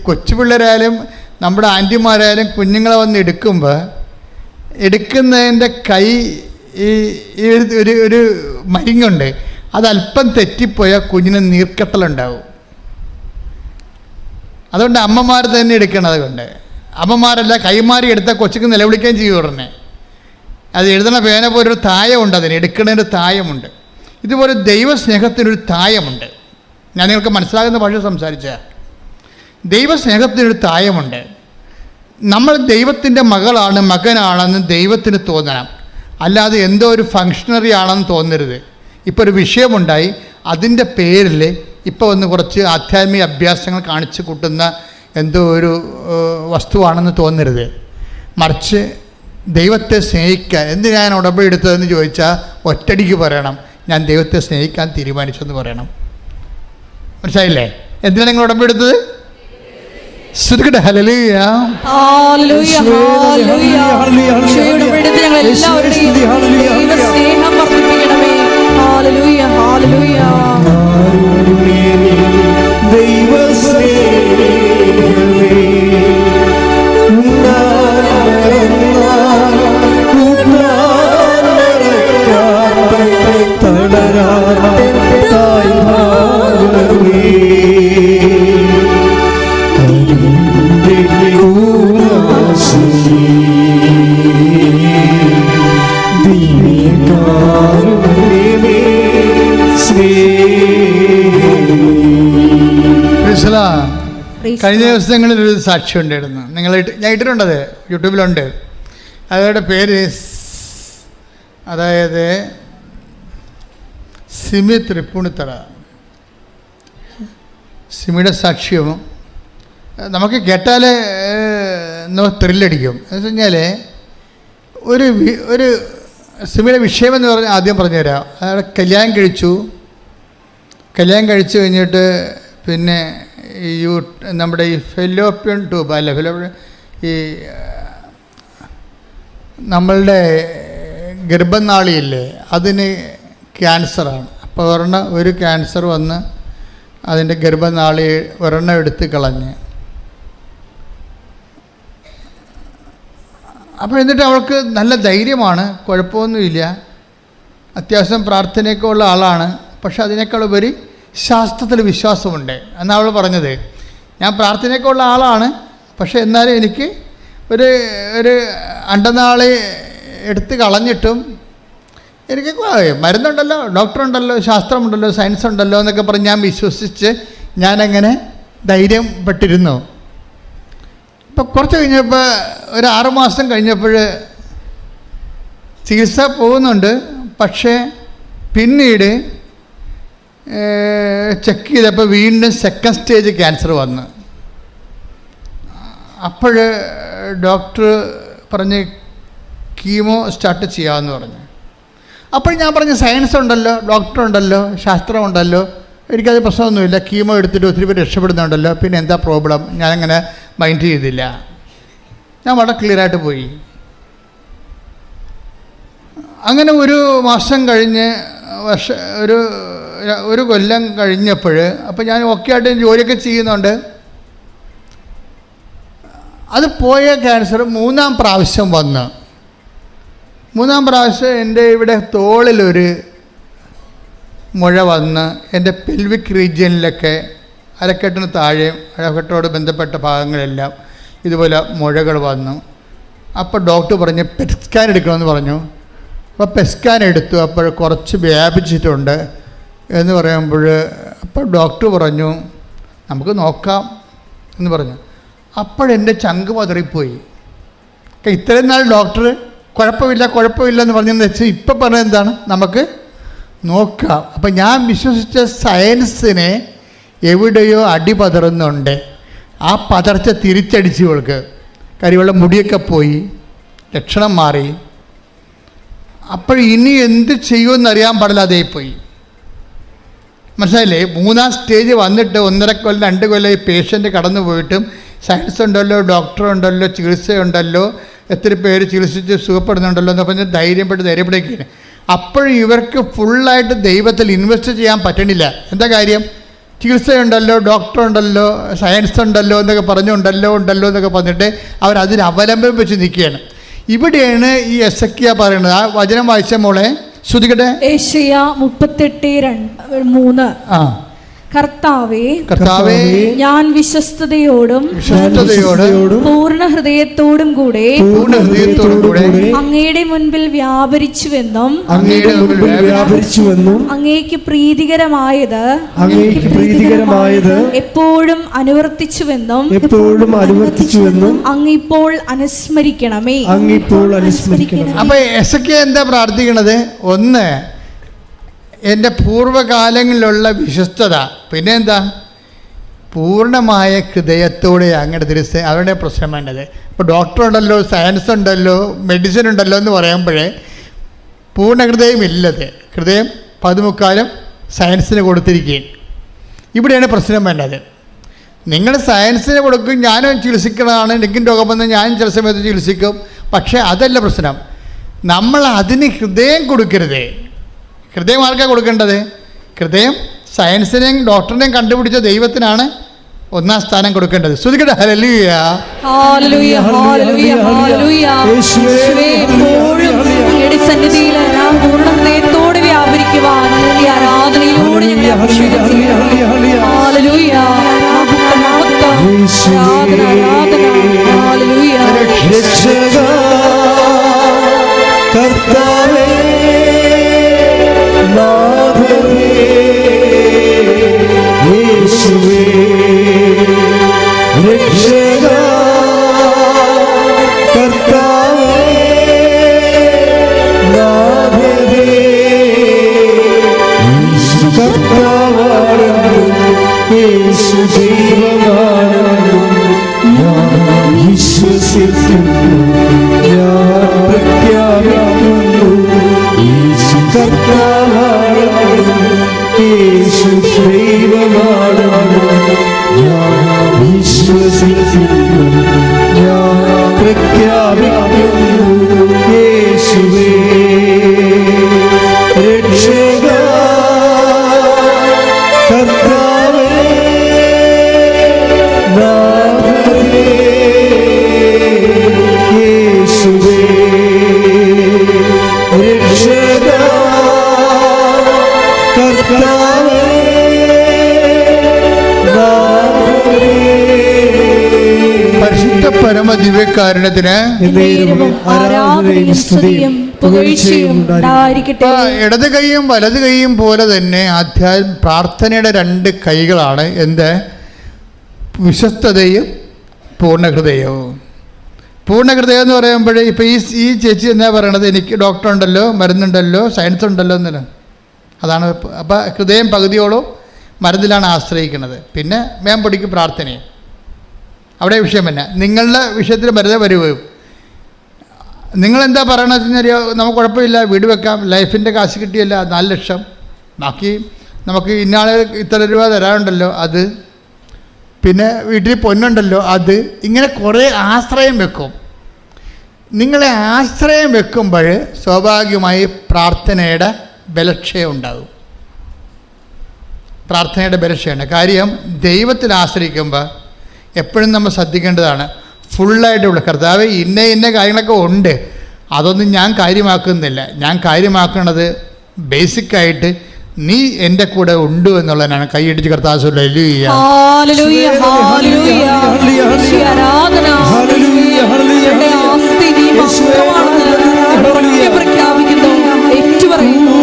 കൊച്ചു പിള്ളേരായാലും നമ്മുടെ ആൻറ്റിമാരായാലും കുഞ്ഞുങ്ങളെ വന്ന് എടുക്കുന്നതിൻ്റെ കൈ ഈ ഒരു മരിങ്ങുണ്ട്, അതല്പം തെറ്റിപ്പോയാൽ കുഞ്ഞിന് നീർക്കെട്ടലുണ്ടാവും. അതുകൊണ്ട് അമ്മമാർ തന്നെ എടുക്കണം. അതുകൊണ്ട് അമ്മമാരല്ല കൈമാറി എടുത്താൽ കൊച്ചുക്ക് നിലവിളിക്കുകയും ചെയ്യും ഉടനെ. അത് എഴുതണ പേന പോലൊരു തായമുണ്ട്, അതിന് എടുക്കുന്നതിൻ്റെ തായമുണ്ട്. ഇതുപോലെ ദൈവസ്നേഹത്തിനൊരു തായമുണ്ട്. ഞാൻ നിങ്ങൾക്ക് മനസ്സിലാകുന്ന ഭാഷ സംസാരിച്ച ദൈവസ്നേഹത്തിനൊരു തായമുണ്ട്. നമ്മൾ ദൈവത്തിൻ്റെ മകനാണെന്ന് ദൈവത്തിന് തോന്നണം, അല്ലാതെ എന്തോ ഒരു ഫങ്ഷണറി ആണെന്ന് തോന്നരുത്. ഇപ്പോൾ ഒരു വിഷയമുണ്ടായി, അതിൻ്റെ പേരിൽ ഇപ്പോൾ ഒന്ന് കുറച്ച് ആധ്യാത്മിക അഭ്യാസങ്ങൾ കാണിച്ചു കൂട്ടുന്ന എന്തോ ഒരു വസ്തുവാണെന്ന് തോന്നരുത്. മറിച്ച് ദൈവത്തെ സ്നേഹിക്കാൻ. എന്തിനാ ഞാൻ ഉടമ്പടി എടുത്തതെന്ന് ചോദിച്ചാൽ ഒറ്റടിക്ക് പറയണം, ഞാൻ ദൈവത്തെ സ്നേഹിക്കാൻ തീരുമാനിച്ചെന്ന് പറയണം. മനസ്സിലായില്ലേ? എന്തിനാണ് നിങ്ങൾ ഉടമ്പടി എടുത്തത്? ശ്രുതികട്ടെ ഹല്ലേലൂയ. ഹല്ലേലൂയ ഹല്ലേലൂയ. ഈശോയുടെ ഉടമ്പടി ഞങ്ങൾ എല്ലാവരുടെയും ദൈവ സ്നേഹം വർദ്ധിപ്പിക്കണമേ. Hallelujah hallelujah. ദൈവ സ്നേഹമേ കഴിഞ്ഞ ദിവസങ്ങളിൽ ഒരു സാക്ഷ്യം ഉണ്ടായിരുന്നു. ഞാൻ ഇട്ടിട്ടുണ്ടത്, യൂട്യൂബിലുണ്ട്. അവരുടെ പേര് അതായത് സിമി തൃപ്പൂണിത്തറ. സിമിയുടെ സാക്ഷ്യവും നമുക്ക് കേട്ടാൽ നമുക്ക് ത്രില്ലടിക്കും. എന്ന് വെച്ച് കഴിഞ്ഞാൽ ഒരു സിമിയുടെ വിഷയമെന്ന് പറഞ്ഞാൽ ആദ്യം പറഞ്ഞുതരാം. അയാളെ കല്യാണം കഴിച്ചു കഴിഞ്ഞിട്ട് പിന്നെ നമ്മുടെ ഈ ഫെലോപ്പിയൻ ട്യൂബ് അല്ല, ഈ നമ്മളുടെ ഗർഭനാളിയില്ലേ, അതിന് ക്യാൻസറാണ്. അപ്പോൾ ഒരു ക്യാൻസർ വന്ന് അതിൻ്റെ ഗർഭനാളി ഒരെണ്ണം എടുത്ത് കളഞ്ഞ്. അപ്പോൾ എന്നിട്ട് അവൾക്ക് നല്ല ധൈര്യമാണ്, കുഴപ്പമൊന്നുമില്ല, അത്യാവശ്യം പ്രാർത്ഥനയൊക്കെ ഉള്ള ആളാണ്. പക്ഷെ അതിനേക്കാൾ ഉപരി ശാസ്ത്രത്തിൽ വിശ്വാസമുണ്ട് എന്നാണ് അവൾ പറഞ്ഞത്. ഞാൻ പ്രാർത്ഥനയൊക്കെ ഉള്ള ആളാണ്, പക്ഷെ എന്നാലും എനിക്ക് ഒരു അണ്ടനാളി എടുത്ത് കളഞ്ഞിട്ടും എനിക്ക് മരുന്നുണ്ടല്ലോ, ഡോക്ടറുണ്ടല്ലോ, ശാസ്ത്രമുണ്ടല്ലോ, സയൻസ് ഉണ്ടല്ലോ എന്നൊക്കെ പറഞ്ഞ് ഞാൻ വിശ്വസിച്ച് ഞാനങ്ങനെ ധൈര്യപ്പെട്ടിരുന്നു. ഇപ്പം കുറച്ച് കഴിഞ്ഞപ്പോൾ ഒരു 6 മാസം കഴിഞ്ഞപ്പോൾ ചികിത്സ പോകുന്നുണ്ട്. പക്ഷേ പിന്നീട് ചെക്ക് ചെയ്തപ്പോൾ വീണ്ടും സെക്കൻഡ് സ്റ്റേജ് ക്യാൻസർ വന്ന്. അപ്പോൾ ഡോക്ടർ പറഞ്ഞ് കീമോ സ്റ്റാർട്ട് ചെയ്യാമെന്ന് പറഞ്ഞു. അപ്പോൾ ഞാൻ പറഞ്ഞു സയൻസ് ഉണ്ടല്ലോ, ഡോക്ടറുണ്ടല്ലോ, ശാസ്ത്രമുണ്ടല്ലോ, എനിക്കത് പ്രശ്നമൊന്നുമില്ല, കീമോ എടുത്തിട്ട് ഒത്തിരി പേര് രക്ഷപ്പെടുന്നുണ്ടല്ലോ, പിന്നെ എന്താ പ്രോബ്ലം? ഞാനങ്ങനെ മൈൻഡ് ചെയ്തില്ല. ഞാൻ വളരെ ക്ലിയറായിട്ട് പോയി. അങ്ങനെ ഒരു മാസം കഴിഞ്ഞ് ഒരു കൊല്ലം കഴിഞ്ഞപ്പോൾ, അപ്പോൾ ഞാൻ ഓക്കെ ആയിട്ട് ജോലിയൊക്കെ ചെയ്യുന്നുണ്ട്. അത് പോയ ക്യാൻസർ 3-ാം പ്രാവശ്യം വന്ന്. 3-ാം പ്രാവശ്യം എൻ്റെ ഇവിടെ തോളിലൊരു മുഴ വന്ന് എൻ്റെ പെൽവിക് റീജിയനിലൊക്കെ അരക്കെട്ടിന് താഴെയും അരക്കെട്ടോട് ബന്ധപ്പെട്ട ഭാഗങ്ങളെല്ലാം ഇതുപോലെ മുഴകൾ വന്നു. അപ്പോൾ ഡോക്ടർ പറഞ്ഞു പെറ്റ് സ്കാൻ എടുക്കണമെന്ന് പറഞ്ഞു. അപ്പോൾ പെറ്റ് സ്കാൻ എടുത്തു. അപ്പോൾ കുറച്ച് വ്യാപിച്ചിട്ടുണ്ട് എന്ന് പറയുമ്പോൾ അപ്പോൾ ഡോക്ടർ പറഞ്ഞു നമുക്ക് നോക്കാം എന്ന് പറഞ്ഞു. അപ്പോഴെൻ്റെ ചങ്ക് പതറിപ്പോയി. ഇത്രയും നാൾ ഡോക്ടർ കുഴപ്പമില്ല എന്ന് പറഞ്ഞതെന്ന് വെച്ചാൽ ഇപ്പം പറഞ്ഞത് എന്താണ്, നമുക്ക് നോക്കാം. അപ്പം ഞാൻ വിശ്വസിച്ച സയൻസിനെ എവിടെയോ അടി പതറുന്നുണ്ട്. ആ പതർച്ച തിരിച്ചടിച്ച് ഇവൾക്ക് കരിവെള്ളം മുടിയൊക്കെ പോയി, ലക്ഷണം മാറി. അപ്പോൾ ഇനി എന്ത് ചെയ്യുമെന്നറിയാൻ പാടില്ലാതെ പോയി. മനസ്സിലായില്ലേ? 3-ാം സ്റ്റേജ് വന്നിട്ട് 1.5 കൊല്ലം 2 കൊല്ലം ഈ പേഷ്യൻ്റ് കടന്നു പോയിട്ടും സയൻസ് ഉണ്ടല്ലോ, ഡോക്ടറുണ്ടല്ലോ, ചികിത്സയുണ്ടല്ലോ, എത്ര പേര് ചികിത്സിച്ച് സുഖപ്പെടുന്നുണ്ടല്ലോ എന്ന് പറഞ്ഞ് ധൈര്യപ്പെടുകയാണ്. അപ്പോഴും ഇവർക്ക് ഫുള്ളായിട്ട് ദൈവത്തിൽ ഇൻവെസ്റ്റ് ചെയ്യാൻ പറ്റണില്ല. എന്താ കാര്യം? ചികിത്സയുണ്ടല്ലോ, ഡോക്ടറുണ്ടല്ലോ, സയൻസ് ഉണ്ടല്ലോ എന്നൊക്കെ പറഞ്ഞുണ്ടല്ലോ എന്നൊക്കെ പറഞ്ഞിട്ട് അവരതിന് അവലംബം വെച്ച് നിൽക്കുകയാണ്. ഇവിടെയാണ് ഈ എസക്കിയ പറയുന്നത്. ആ വചനം വായിച്ച മോളെ ശ്രുതികട്ടെ. യെശയ്യാ 38:3. കർത്താവേ, ഞാൻ വിശ്വസ്തയോടും പൂർണ്ണ ഹൃദയത്തോടും കൂടെ അങ്ങയുടെ മുൻപിൽ വ്യാപരിച്ചുവെന്നും അങ്ങേക്ക് പ്രീതികരമായത് എപ്പോഴും അനുവർത്തിച്ചുവെന്നും അങ്ങിപ്പോൾ അനുസ്മരിക്കണമേ. അപ്പൊ എസക്കിയ എന്താ പ്രാർത്ഥിക്കണത്? ഒന്ന്, എൻ്റെ പൂർവ്വകാലങ്ങളിലുള്ള വിശ്വസ്തത. പിന്നെ എന്താ? പൂർണ്ണമായ ഹൃദയത്തോടെ അങ്ങയുടെ അവരുടെ പ്രശ്നം വേണ്ടത്. ഇപ്പോൾ ഡോക്ടർ ഉണ്ടല്ലോ, സയൻസ് ഉണ്ടല്ലോ, മെഡിസിൻ ഉണ്ടല്ലോ എന്ന് പറയുമ്പോഴേ പൂർണ്ണ ഹൃദയമില്ലത്. ഹൃദയം 1/4 സയൻസിന് കൊടുത്തിരിക്കുകയും. ഇവിടെയാണ് പ്രശ്നം വേണ്ടത്. നിങ്ങൾ സയൻസിന് കൊടുക്കും, ഞാനും ചികിത്സിക്കുന്നതാണ്, എനിക്കും രോഗം വന്ന് ഞാനും ചില സമയത്ത് ചികിത്സിക്കും. പക്ഷേ അതല്ല പ്രശ്നം. നമ്മൾ അതിന് ഹൃദയം കൊടുക്കരുത്. ഹൃദയം ആർക്കാണ് കൊടുക്കേണ്ടത്? ഹൃദയം സയൻസിനെയും ഡോക്ടറിനെയും കണ്ടുപിടിച്ച ദൈവത്തിനാണ് 1ാം സ്ഥാനം കൊടുക്കേണ്ടത്. ശ്രുതിക്കട്ടെ ഹല്ലേലൂയ. ഹല്ലേലൂയ ഹല്ലേലൂയ ഹല്ലേലൂയ. യേശുവേ എപ്പോഴും അങ്ങയുടെ സന്നിധിയിൽ പൂർണ്ണ ഹൃദയത്തോടെ വ്യാപരിക്കുവാൻ ഈ ആരാധനയിലൂടെ ഞങ്ങളെ അഭിഷേകം ചെയ്യണമേ. ഹല്ലേലൂയ. ആരാധന. ഹല്ലേലൂയ. രക്ഷകാ കർത്താവേ നാഥനേ യേശുവേ രക്ഷകാ കർത്താവേ നാഥനേ യേശു കർത്താവാണെന്നും യേശു ദൈവമാണെന്നും ഞാൻ വിശ്വസിക്കുന്നു, ഞാൻ പ്രഖ്യാപിക്കുന്നു. യേശു കർത്താവാണെന്നും യേശു ദൈവമാണെന്നും ഞാൻ വിശ്വസിക്കുന്നു, ഞാൻ പ്രഖ്യാപിക്കുന്നു. യേശുവേ രക്ഷകാ കർത്താവേ നാഥനേ യേശുവേ രക്ഷകാ കർത്താവേ നാഥനേ. പരിശുദ്ധ പരമ ദിവ്യകാരുണ്യത്തിന് ആരാധനയും സ്തുതിയും പുകഴ്ചയും ഉണ്ടായിരിക്കട്ടെ. ഇടത് കൈയും വലത് കൈയും പോലെ തന്നെ പ്രാർത്ഥനയുടെ 2 കൈകളാണ്. എന്ത്? വിശ്വസ്തതയും പൂർണ്ണഹൃദയവും. പൂർണ്ണഹൃദയം എന്ന് പറയുമ്പോൾ ഇപ്പോൾ ഈ ചേച്ചി എന്നാ പറയണത്? എനിക്ക് ഡോക്ടർ ഉണ്ടല്ലോ, മരുന്നുണ്ടല്ലോ, സയൻസ് ഉണ്ടല്ലോ എന്നല്ല. അതാണ്. അപ്പോൾ ഹൃദയം പകുതിയോളം മരുന്നിലാണ് ആശ്രയിക്കുന്നത്. പിന്നെ മേമ്പൊടിക്ക് പ്രാർത്ഥനയും. അവിടെ വിഷയം തന്നെ. നിങ്ങളുടെ വിഷയത്തിൽ വെറുതെ വരുകയും നിങ്ങളെന്താ പറയണമെന്ന് വെച്ച് കഴിഞ്ഞാൽ നമുക്ക് കുഴപ്പമില്ല, വീട് വെക്കാം, ലൈഫിൻ്റെ കാശ് കിട്ടിയല്ല 4 ലക്ഷം, ബാക്കി നമുക്ക് ഇന്നാളെ ഇത്ര രൂപ തരാനുണ്ടല്ലോ അത്, പിന്നെ വീട്ടിൽ പൊന്നുണ്ടല്ലോ അത്, ഇങ്ങനെ കുറേ ആശ്രയം വെക്കും. നിങ്ങളെ ആശ്രയം വെക്കുമ്പോൾ സ്വാഭാവികമായി പ്രാർത്ഥനയുടെ ബലക്ഷയം ഉണ്ടാകും. പ്രാർത്ഥനയുടെ ബലക്ഷയാണ്. കാര്യം ദൈവത്തിൽ ആശ്രയിക്കുമ്പോൾ എപ്പോഴും നമ്മൾ ശ്രദ്ധിക്കേണ്ടതാണ്. ഫുള്ളായിട്ടുള്ള കർത്താവ് ഇന്ന കാര്യങ്ങളൊക്കെ ഉണ്ട്, അതൊന്നും ഞാൻ കാര്യമാക്കുന്നില്ല. ഞാൻ കാര്യമാക്കുന്നത് ബേസിക്കായിട്ട് നീ എൻ്റെ കൂടെ ഉണ്ട് എന്നുള്ളതിനാണ്. കൈയടിച്ച് കർത്താവ് ഹല്ലേലൂയ ഹല്ലേലൂയ ഹല്ലേലൂയ ആരാധന ഹല്ലേലൂയ ഹല്ലേലൂയ പ്രഖ്യാപിക്കുന്നു, ഏറ്റുപറയുന്നു.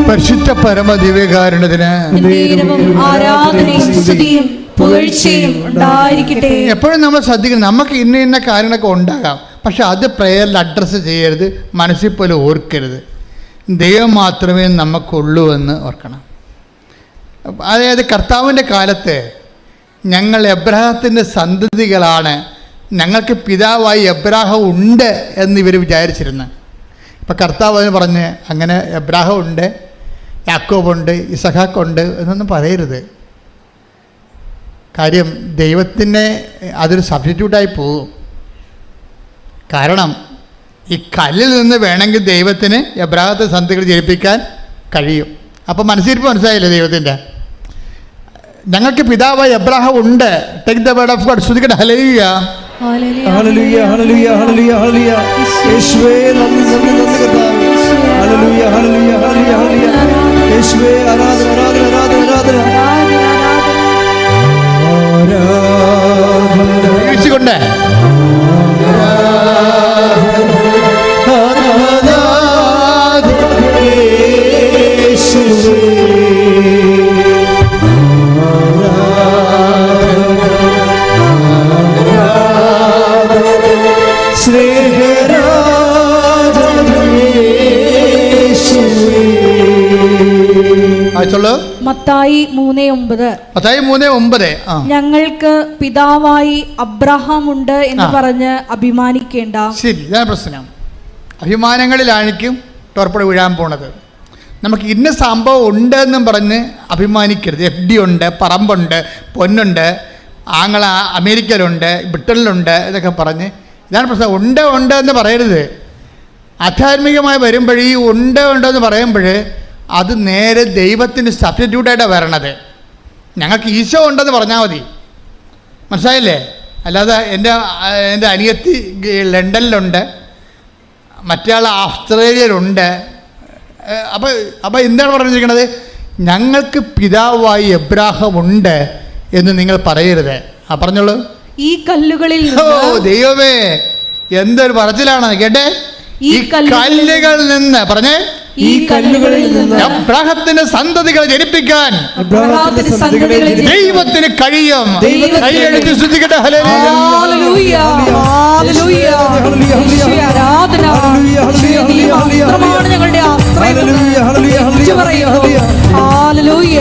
പരിശുദ്ധ പരമ ദിവ്യകാരുണ്യത്തിന് ആരാധനയും സ്തുതിയും പുകഴ്ചയും ഉണ്ടായിരിക്കട്ടെ. എപ്പോഴും നമ്മൾ ശ്രദ്ധിക്കണം. നമുക്ക് ഇന്ന കാര്യങ്ങളൊക്കെ ഉണ്ടാകാം, പക്ഷെ അത് പ്രേയറിൽ അഡ്രസ്സ് ചെയ്യരുത്, മനസ്സിൽ പോലും ഓർക്കരുത്. ദൈവം മാത്രമേ നമുക്കുള്ളൂ എന്ന് ഓർക്കണം. അതായത് കർത്താവിൻ്റെ കാലത്ത് ഞങ്ങൾ എബ്രാഹത്തിൻ്റെ സന്തതികളാണ്, ഞങ്ങൾക്ക് പിതാവായി എബ്രാഹം ഉണ്ട് എന്നിവർ വിചാരിച്ചിരുന്നു. ഇപ്പം കർത്താവ് പറഞ്ഞ് അങ്ങനെ എബ്രാഹം ഉണ്ട്, യാക്കോബുണ്ട്, ഇസഹാക്കുണ്ട് എന്നൊന്നും പറയരുത്. കാര്യം ദൈവത്തിനെ അതൊരു സബ്സ്റ്റിറ്റ്യൂട്ടായി പോകും. കാരണം ഈ കല്ലിൽ നിന്ന് വേണമെങ്കിൽ ദൈവത്തിന് എബ്രാഹത്തെ സന്തതികൾ ജനിപ്പിക്കാൻ കഴിയും. അപ്പോൾ മനസ്സിലായില്ലേ ദൈവത്തിൻ്റെ? ഞങ്ങൾക്ക് പിതാവായി എബ്രാഹം ഉണ്ട്. Take the word of God. ശ്രുതിക്കട്ടെ ഹല്ലേലൂയ ഹല്ലേലൂയ ഹല്ലേലൂയ ഹല്ലേലൂയ ഹല്ലേലൂയ. യേശുവേ നന്ദി നന്ദി നന്ദി കർത്താവേ. ഹല്ലേലൂയ ഹല്ലേലൂയ ഹല്ലേലൂയ ഹല്ലേലൂയ. യേശുവേ ആരാധന ആരാധന ആരാധന ആരാധന. വീഴ്ചകൊണ്ട് ആരാധന മത്തായി 3:9. മത്തായി 3:9. ആ, ഞങ്ങൾക്ക് പിതാവായി അബ്രഹാം ഉണ്ട് എന്ന് പറഞ്ഞ് അഭിമാനിക്കേണ്ട. ശരി, ഇതാണ് പ്രശ്നം. അഭിമാനങ്ങളിലായിരിക്കും ടോർപ്പട വീഴാൻ പോണത്. നമുക്ക് ഇന്ന സംഭവം ഉണ്ടെന്നും പറഞ്ഞ് അഭിമാനിക്കരുത്. FD ഉണ്ട്, പറമ്പുണ്ട്, പൊന്നുണ്ട്, ആങ്ങള അമേരിക്കയിലുണ്ട്, ബ്രിട്ടനിലുണ്ട്, ഇതൊക്കെ പറഞ്ഞ് ഇതാണ് പ്രശ്നം. ഉണ്ട് എന്ന് പറയരുത്. ആധ്യാത്മികമായി വരുമ്പോൾ ഈ ഉണ്ടെന്ന് പറയുമ്പോൾ അത് നേരെ ദൈവത്തിന് സബ്സ്റ്റിറ്റ്യൂട്ടായിട്ടാണ് വരണത്. ഞങ്ങൾക്ക് ഈശോ ഉണ്ടെന്ന് പറഞ്ഞാൽ മതി, മനസ്സിലായില്ലേ? അല്ലാതെ എൻ്റെ അനിയത്തി ലണ്ടനിലുണ്ട്, മറ്റേ ആൾ ഓസ്ട്രേലിയയിലുണ്ട്. അപ്പോൾ എന്താണ് പറഞ്ഞിരിക്കുന്നത്? ഞങ്ങൾക്ക് പിതാവായി എബ്രാഹാം ഉണ്ട് എന്ന് നിങ്ങൾ പറയരുത്. പറഞ്ഞോളൂ. ഈ കല്ലുകളിൽ ദൈവമേ, എന്തൊരു പറച്ചിലാണ് കേട്ടെ. ഈ കല്ലുകളിൽ നിന്ന് പറഞ്ഞേ, ഈ കല്ലുകളിൽ നിന്ന് അബ്രാഹത്തിന്റെ സന്തതികളെ ജനിപ്പിക്കാൻ ദൈവത്തിന് കഴിയും. കൈയടിച്ച് ശ്രദ്ധിക്കട്ടെ. ഹല്ലേലൂയ, ഹല്ലേലൂയ, യേശുവേ ആരാധന. നീ മാത്രമാണ് ഞങ്ങളുടെ ആശ്രയം. Hallelujah, hallelujah.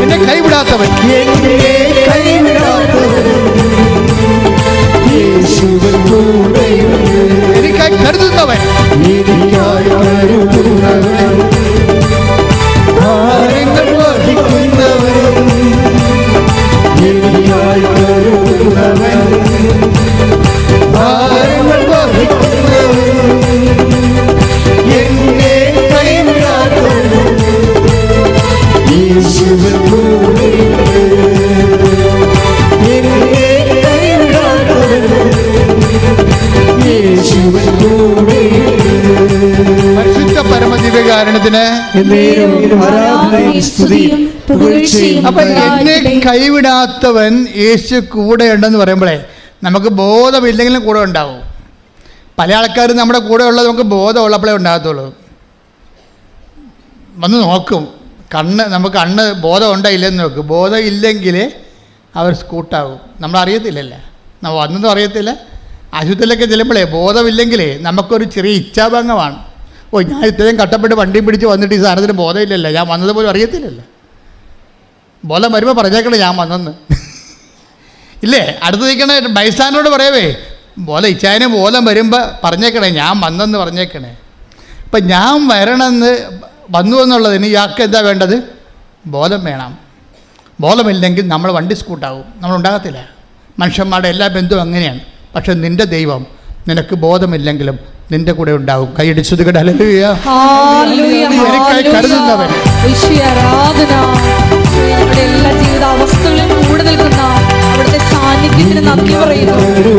എന്നെ കൈവിടാത്തവൻ എനിക്കായി കരുതുന്നവൻ പരമദിവ്യകാരണത്തിന്. അപ്പൊ എന്നെ കൈവിടാത്തവൻ യേശു കൂടെ ഉണ്ടെന്ന് പറയുമ്പോഴേ നമുക്ക് ബോധമില്ലെങ്കിലും കൂടെ ഉണ്ടാവും. പല ആൾക്കാരും നമ്മുടെ കൂടെ ഉള്ളത് നമുക്ക് ബോധമുള്ളപ്പോഴേ ഉണ്ടാകത്തുള്ളൂ. വന്ന് നോക്കും, നമുക്ക് കണ്ണ് ബോധം ഉണ്ടോ ഇല്ലെന്ന് നോക്കും. ബോധം ഇല്ലെങ്കിൽ അവർ സ്കൂട്ടാവും. നമ്മളറിയത്തില്ലല്ലോ, നമ്മൾ വന്നതും അറിയത്തില്ല. ആശുപത്രിയിലൊക്കെ ചെല്ലുമ്പോഴേ ബോധമില്ലെങ്കിലേ നമുക്കൊരു ചെറിയ ഇച്ഛാഭംഗമാണ്. ഞാൻ ഇത്രയും കട്ടപ്പെട്ട് വണ്ടിയും പിടിച്ച് വന്നിട്ട് ഈ സാധനത്തിന് ബോധമില്ലല്ലോ, ഞാൻ വന്നത് പോലും അറിയത്തില്ലല്ലോ. ബോധം വരുമ്പോൾ പറഞ്ഞേക്കണേ ഞാൻ വന്നെന്ന് ഇല്ലേ? അടുത്ത് നിൽക്കണേ ബൈസാനോട് പറയവേ, ഇച്ചായന് ബോധം വരുമ്പോൾ പറഞ്ഞേക്കണേ ഞാൻ വന്നെന്ന് പറഞ്ഞേക്കണേ. അപ്പം ഞാൻ വരണമെന്ന് വന്നു എന്നുള്ളതിന് ഇയാൾക്ക് എന്താ വേണ്ടത്? ബോധം വേണം. ബോധമില്ലെങ്കിൽ നമ്മൾ വണ്ടി സ്കൂട്ടാവും, നമ്മളുണ്ടാകത്തില്ല. മനുഷ്യന്മാരുടെ എല്ലാ ബന്ധുവും അങ്ങനെയാണ്. പക്ഷെ നിൻ്റെ ദൈവം നിനക്ക് ബോധമില്ലെങ്കിലും നിന്റെ കൂടെ ഉണ്ടാവും. കൈയടിച്ചത് കേട്ട് ഹല്ലേലൂയ, എനിക്കായി കരുതുന്നവൻ. ഞങ്ങളുടെ എല്ലാ ജീവിത അവസ്ഥകളിലും കൂടെ നിൽക്കുന്ന അവിടുത്തെ സാന്നിധ്യത്തിന് നന്ദി പറയുന്നു.